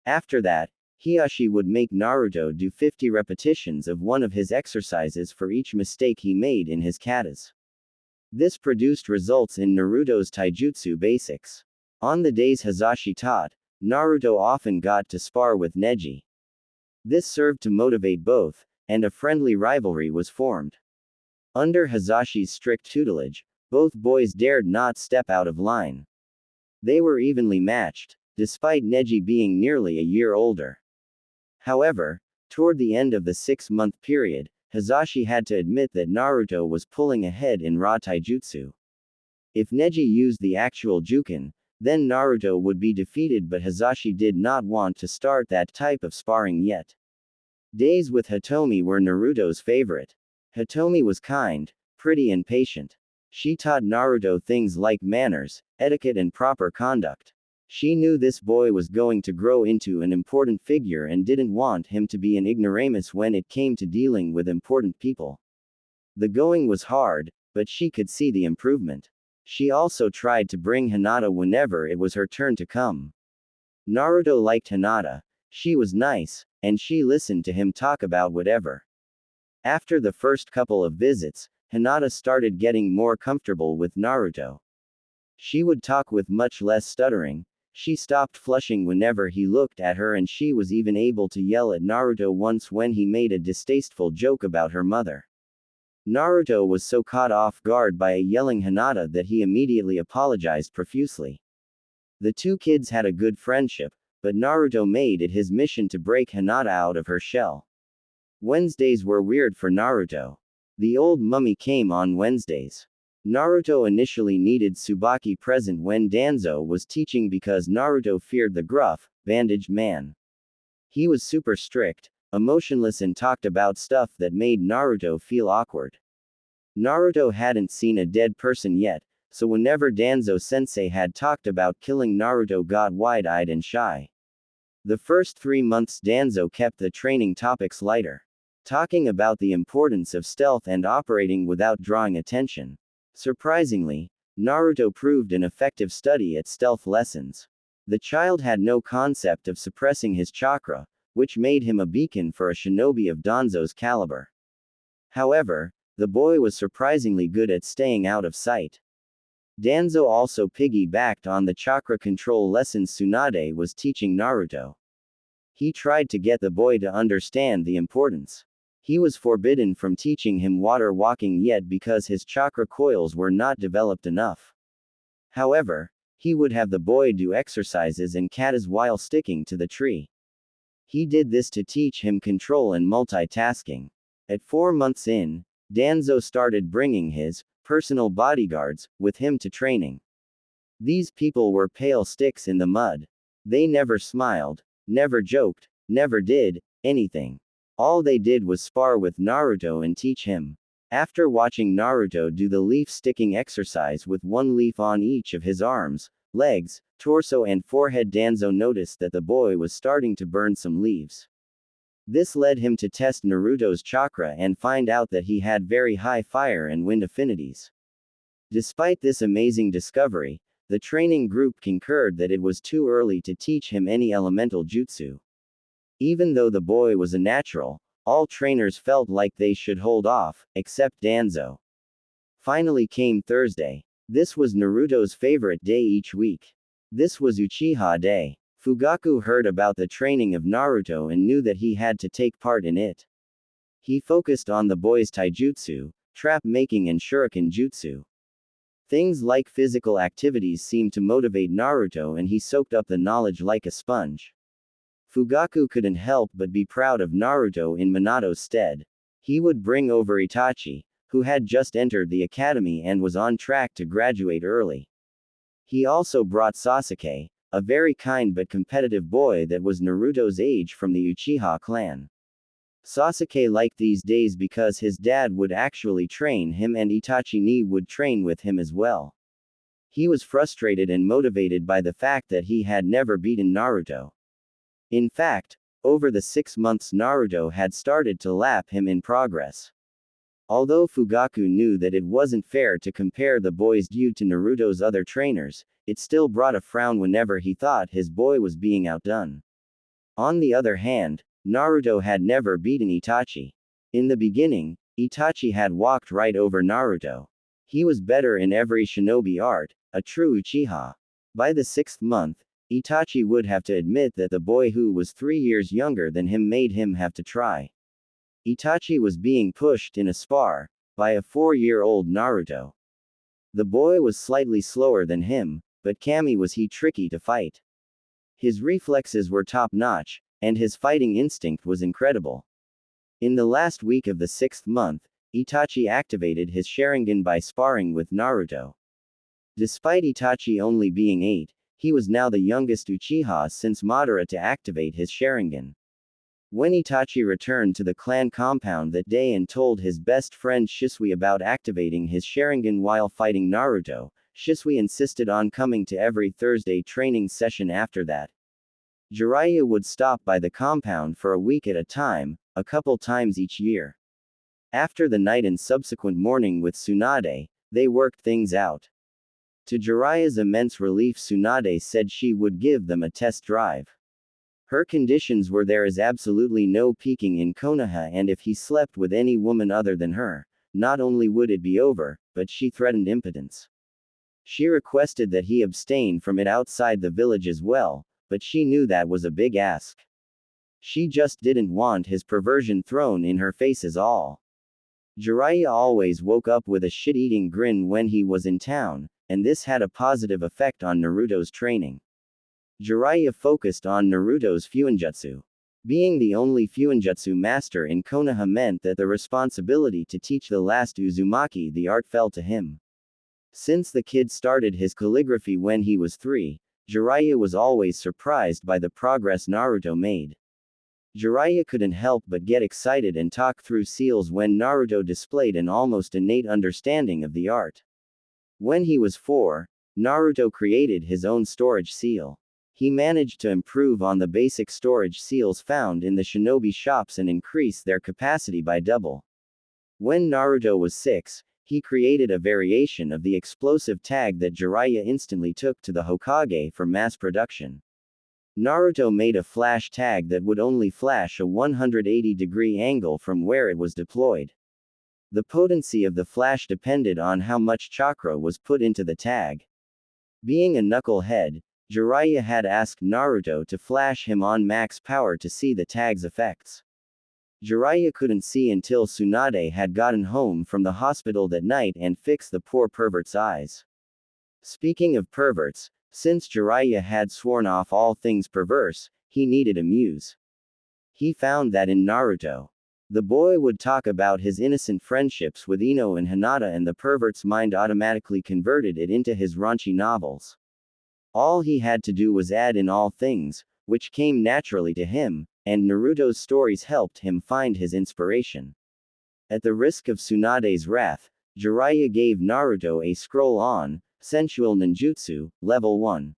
After that, Hiashi would make Naruto do 50 repetitions of one of his exercises for each mistake he made in his katas. This produced results in Naruto's taijutsu basics. On the days Hazashi taught, Naruto often got to spar with Neji. This served to motivate both, and a friendly rivalry was formed. Under Hazashi's strict tutelage, both boys dared not step out of line. They were evenly matched, despite Neji being nearly a year older. However, toward the end of the 6-month period, Hazashi had to admit that Naruto was pulling ahead in raw taijutsu. If Neji used the actual Juken, then Naruto would be defeated, but Hazashi did not want to start that type of sparring yet. Days with Hitomi were Naruto's favorite. Hitomi was kind, pretty and patient. She taught Naruto things like manners, etiquette and proper conduct. She knew this boy was going to grow into an important figure and didn't want him to be an ignoramus when it came to dealing with important people. The going was hard, but she could see the improvement. She also tried to bring Hinata whenever it was her turn to come. Naruto liked Hinata. She was nice, and she listened to him talk about whatever. After the first couple of visits, Hinata started getting more comfortable with Naruto. She would talk with much less stuttering. She stopped flushing whenever he looked at her, and she was even able to yell at Naruto once when he made a distasteful joke about her mother. Naruto was so caught off guard by a yelling Hinata that he immediately apologized profusely. The two kids had a good friendship, but Naruto made it his mission to break Hinata out of her shell. Wednesdays were weird for Naruto. The old mummy came on Wednesdays. Naruto initially needed Tsubaki present when Danzo was teaching because Naruto feared the gruff, bandaged man. He was super strict, emotionless and talked about stuff that made Naruto feel awkward. Naruto hadn't seen a dead person yet, so whenever Danzo-sensei had talked about killing, Naruto got wide-eyed and shy. The first 3 months Danzo kept the training topics lighter, talking about the importance of stealth and operating without drawing attention. Surprisingly, Naruto proved an effective study at stealth lessons. The child had no concept of suppressing his chakra, which made him a beacon for a shinobi of Danzo's caliber. However, the boy was surprisingly good at staying out of sight. Danzo also piggybacked on the chakra control lessons Tsunade was teaching Naruto. He tried to get the boy to understand the importance. He was forbidden from teaching him water walking yet because his chakra coils were not developed enough. However, he would have the boy do exercises and katas while sticking to the tree. He did this to teach him control and multitasking. At 4 months in, Danzo started bringing his personal bodyguards with him to training. These people were pale sticks in the mud. They never smiled, never joked, never did anything. All they did was spar with Naruto and teach him. After watching Naruto do the leaf sticking exercise with one leaf on each of his arms, legs, torso and forehead, Danzo noticed that the boy was starting to burn some leaves. This led him to test Naruto's chakra and find out that he had very high fire and wind affinities. Despite this amazing discovery, the training group concurred that it was too early to teach him any elemental jutsu. Even though the boy was a natural, all trainers felt like they should hold off, except Danzo. Finally came Thursday. This was Naruto's favorite day each week. This was Uchiha Day. Fugaku heard about the training of Naruto and knew that he had to take part in it. He focused on the boy's taijutsu, trap making and shuriken jutsu. Things like physical activities seemed to motivate Naruto, and he soaked up the knowledge like a sponge. Fugaku couldn't help but be proud of Naruto in Minato's stead. He would bring over Itachi, who had just entered the academy and was on track to graduate early. He also brought Sasuke, a very kind but competitive boy that was Naruto's age from the Uchiha clan. Sasuke liked these days because his dad would actually train him and Itachi would train with him as well. He was frustrated and motivated by the fact that he had never beaten Naruto. In fact, over the 6 months Naruto had started to lap him in progress. Although Fugaku knew that it wasn't fair to compare the boy's due to Naruto's other trainers, it still brought a frown whenever he thought his boy was being outdone. On the other hand, Naruto had never beaten Itachi. In the beginning, Itachi had walked right over Naruto. He was better in every shinobi art, a true Uchiha. By the 6th month, Itachi would have to admit that the boy who was 3 years younger than him made him have to try. Itachi was being pushed in a spar by a 4-year-old Naruto. The boy was slightly slower than him, but Kami was tricky to fight. His reflexes were top-notch, and his fighting instinct was incredible. In the last week of the 6th month, Itachi activated his Sharingan by sparring with Naruto. Despite Itachi only being 8, he was now the youngest Uchiha since Madara to activate his Sharingan. When Itachi returned to the clan compound that day and told his best friend Shisui about activating his Sharingan while fighting Naruto, Shisui insisted on coming to every Thursday training session after that. Jiraiya would stop by the compound for a week at a time, a couple times each year. After the night and subsequent morning with Tsunade, they worked things out. To Jiraiya's immense relief, Tsunade said she would give them a test drive. Her conditions were there is absolutely no peeking in Konoha, and if he slept with any woman other than her, not only would it be over, but she threatened impotence. She requested that he abstain from it outside the village as well, but she knew that was a big ask. She just didn't want his perversion thrown in her face is all. Jiraiya always woke up with a shit-eating grin when he was in town, and this had a positive effect on Naruto's training. Jiraiya focused on Naruto's Fuinjutsu. Being the only Fuinjutsu master in Konoha meant that the responsibility to teach the last Uzumaki the art fell to him. Since the kid started his calligraphy when he was 3, Jiraiya was always surprised by the progress Naruto made. Jiraiya couldn't help but get excited and talk through seals when Naruto displayed an almost innate understanding of the art. When he was 4, Naruto created his own storage seal. He managed to improve on the basic storage seals found in the shinobi shops and increase their capacity by double. When Naruto was 6, he created a variation of the explosive tag that Jiraiya instantly took to the Hokage for mass production. Naruto made a flash tag that would only flash a 180-degree angle from where it was deployed. The potency of the flash depended on how much chakra was put into the tag. Being a knucklehead, Jiraiya had asked Naruto to flash him on max power to see the tag's effects. Jiraiya couldn't see until Tsunade had gotten home from the hospital that night and fixed the poor pervert's eyes. Speaking of perverts, since Jiraiya had sworn off all things perverse, he needed a muse. He found that in Naruto. The boy would talk about his innocent friendships with Ino and Hinata, and the pervert's mind automatically converted it into his raunchy novels. All he had to do was add in all things, which came naturally to him, and Naruto's stories helped him find his inspiration. At the risk of Tsunade's wrath, Jiraiya gave Naruto a scroll on sensual ninjutsu, level 1.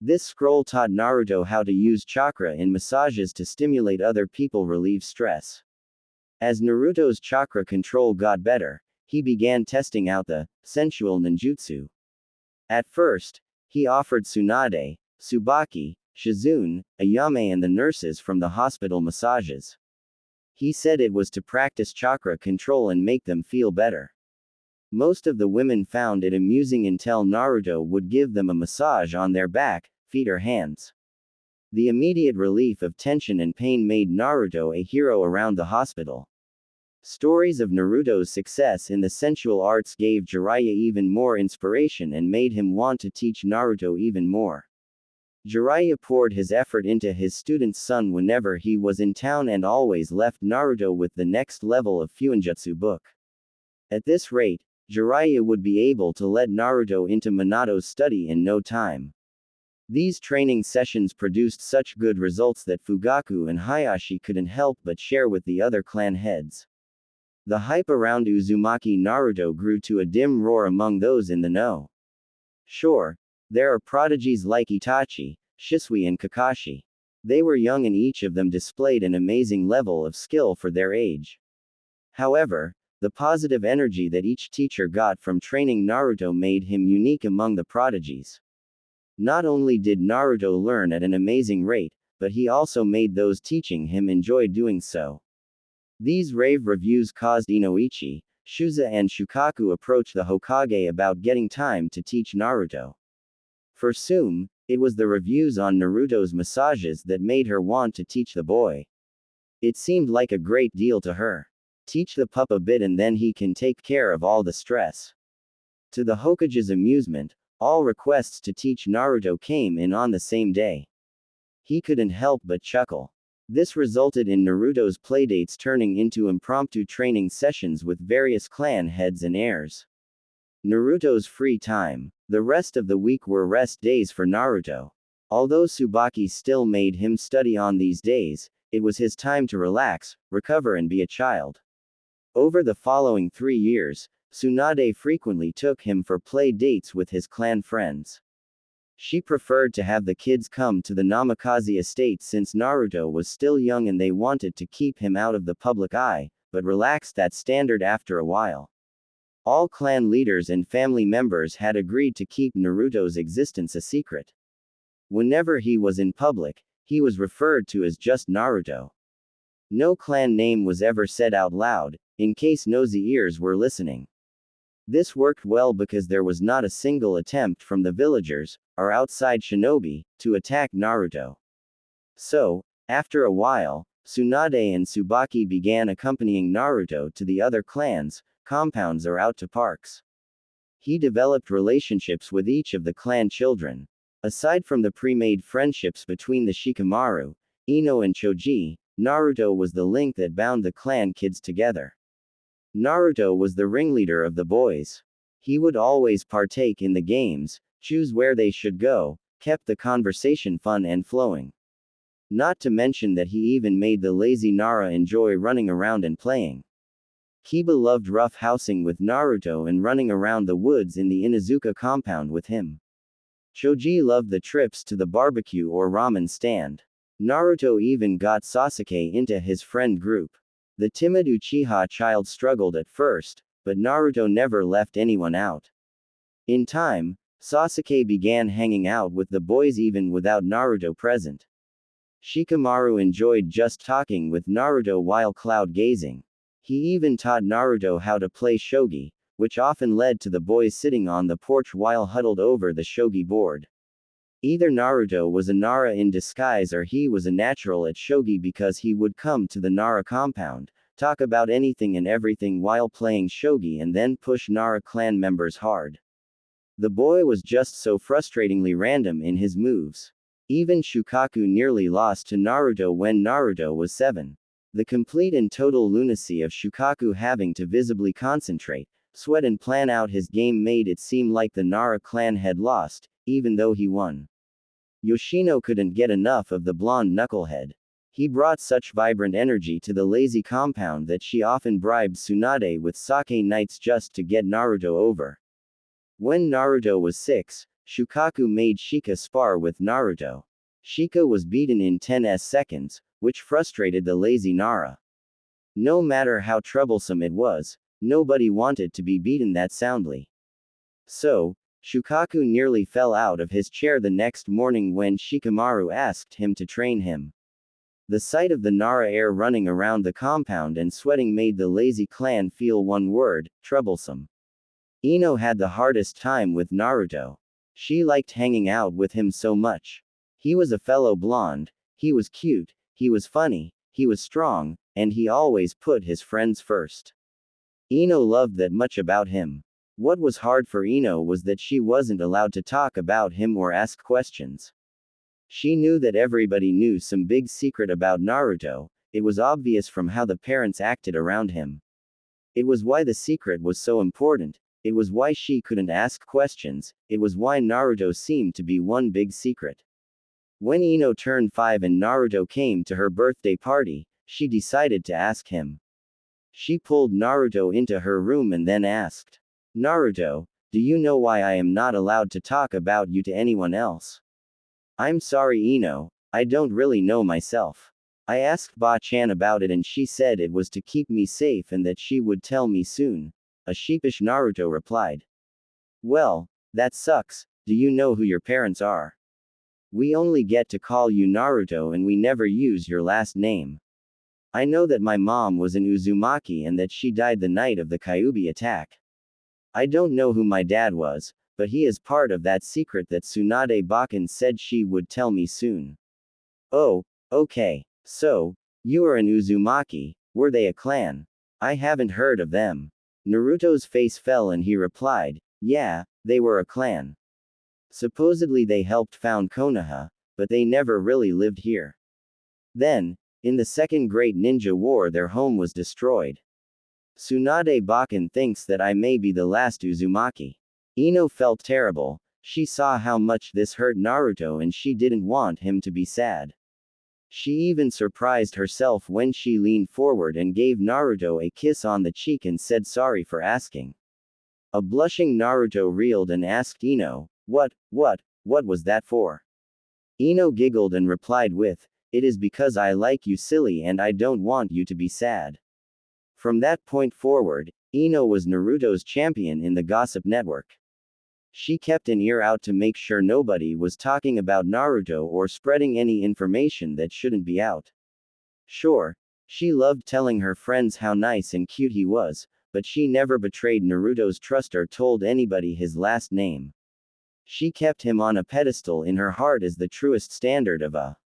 This scroll taught Naruto how to use chakra in massages to stimulate other people, relieve stress. As Naruto's chakra control got better, he began testing out the sensual ninjutsu. At first, he offered Tsunade, Tsubaki, Shizune, Ayame and the nurses from the hospital massages. He said it was to practice chakra control and make them feel better. Most of the women found it amusing until Naruto would give them a massage on their back, feet or hands. The immediate relief of tension and pain made Naruto a hero around the hospital. Stories of Naruto's success in the sensual arts gave Jiraiya even more inspiration and made him want to teach Naruto even more. Jiraiya poured his effort into his student's son whenever he was in town and always left Naruto with the next level of Fuinjutsu book. At this rate, Jiraiya would be able to let Naruto into Minato's study in no time. These training sessions produced such good results that Fugaku and Hayashi couldn't help but share with the other clan heads. The hype around Uzumaki Naruto grew to a dim roar among those in the know. Sure, there are prodigies like Itachi, Shisui and Kakashi. They were young and each of them displayed an amazing level of skill for their age. However, the positive energy that each teacher got from training Naruto made him unique among the prodigies. Not only did Naruto learn at an amazing rate, but he also made those teaching him enjoy doing so. These rave reviews caused Inoichi, Shuza and Shukaku approach the Hokage about getting time to teach Naruto. For Sume, it was the reviews on Naruto's massages that made her want to teach the boy. It seemed like a great deal to her. Teach the pup a bit and then he can take care of all the stress. To the Hokage's amusement, all requests to teach Naruto came in on the same day. He couldn't help but chuckle. This resulted in Naruto's playdates turning into impromptu training sessions with various clan heads and heirs. Naruto's free time. The rest of the week were rest days for Naruto. Although Tsubaki still made him study on these days, it was his time to relax, recover and be a child. Over the following 3 years, Tsunade frequently took him for play dates with his clan friends. She preferred to have the kids come to the Namikaze estate since Naruto was still young and they wanted to keep him out of the public eye, but relaxed that standard after a while. All clan leaders and family members had agreed to keep Naruto's existence a secret. Whenever he was in public, he was referred to as just Naruto. No clan name was ever said out loud, in case nosy ears were listening. This worked well because there was not a single attempt from the villagers, or outside shinobi, to attack Naruto. So, after a while, Tsunade and Tsubaki began accompanying Naruto to the other clans, compounds or out to parks. He developed relationships with each of the clan children. Aside from the pre-made friendships between the Shikamaru, Ino and Choji, Naruto was the link that bound the clan kids together. Naruto was the ringleader of the boys. He would always partake in the games, choose where they should go, kept the conversation fun and flowing. Not to mention that he even made the lazy Nara enjoy running around and playing. Kiba loved rough-housing with Naruto and running around the woods in the Inuzuka compound with him. Choji loved the trips to the barbecue or ramen stand. Naruto even got Sasuke into his friend group. The timid Uchiha child struggled at first, but Naruto never left anyone out. In time, Sasuke began hanging out with the boys even without Naruto present. Shikamaru enjoyed just talking with Naruto while cloud gazing. He even taught Naruto how to play shogi, which often led to the boys sitting on the porch while huddled over the shogi board. Either Naruto was a Nara in disguise or he was a natural at shogi because he would come to the Nara compound, talk about anything and everything while playing shogi and then push Nara clan members hard. The boy was just so frustratingly random in his moves. Even Shukaku nearly lost to Naruto when Naruto was 7. The complete and total lunacy of Shukaku having to visibly concentrate, sweat and plan out his game made it seem like the Nara clan had lost, even though he won. Yoshino couldn't get enough of the blonde knucklehead. He brought such vibrant energy to the lazy compound that she often bribed Tsunade with sake nights just to get Naruto over. When Naruto was 6, Shukaku made Shika spar with Naruto. Shika was beaten in 10 seconds, which frustrated the lazy Nara. No matter how troublesome it was, nobody wanted to be beaten that soundly. So, Shukaku nearly fell out of his chair the next morning when Shikamaru asked him to train him. The sight of the Nara heir running around the compound and sweating made the lazy clan feel one word: troublesome. Ino had the hardest time with Naruto. She liked hanging out with him so much. He was a fellow blonde, he was cute, he was funny, he was strong, and he always put his friends first. Ino loved that much about him. What was hard for Ino was that she wasn't allowed to talk about him or ask questions. She knew that everybody knew some big secret about Naruto. It was obvious from how the parents acted around him. It was why the secret was so important. It was why she couldn't ask questions. It was why Naruto seemed to be one big secret. When Ino turned 5 and Naruto came to her birthday party, she decided to ask him. She pulled Naruto into her room and then asked, "Naruto, do you know why I am not allowed to talk about you to anyone else?" "I'm sorry, Ino, I don't really know myself. I asked Ba-chan about it and she said it was to keep me safe and that she would tell me soon," a sheepish Naruto replied. "Well, that sucks. Do you know who your parents are? We only get to call you Naruto and we never use your last name. I know that my mom was an Uzumaki and that she died the night of the Kyuubi attack. I don't know who my dad was, but he is part of that secret that Tsunade Bakken said she would tell me soon." "Oh, okay. So, you are an Uzumaki. Were they a clan? I haven't heard of them." Naruto's face fell and he replied, "Yeah, they were a clan. Supposedly they helped found Konoha, but they never really lived here. Then, in the Second Great Ninja War their home was destroyed. Tsunade Bakken thinks that I may be the last Uzumaki." Ino felt terrible. She saw how much this hurt Naruto and she didn't want him to be sad. She even surprised herself when she leaned forward and gave Naruto a kiss on the cheek and said sorry for asking. A blushing Naruto reeled and asked Ino, what was that for?" Ino giggled and replied with, "It is because I like you, silly, and I don't want you to be sad." From that point forward, Ino was Naruto's champion in the gossip network. She kept an ear out to make sure nobody was talking about Naruto or spreading any information that shouldn't be out. Sure, she loved telling her friends how nice and cute he was, but she never betrayed Naruto's trust or told anybody his last name. She kept him on a pedestal in her heart as the truest standard of a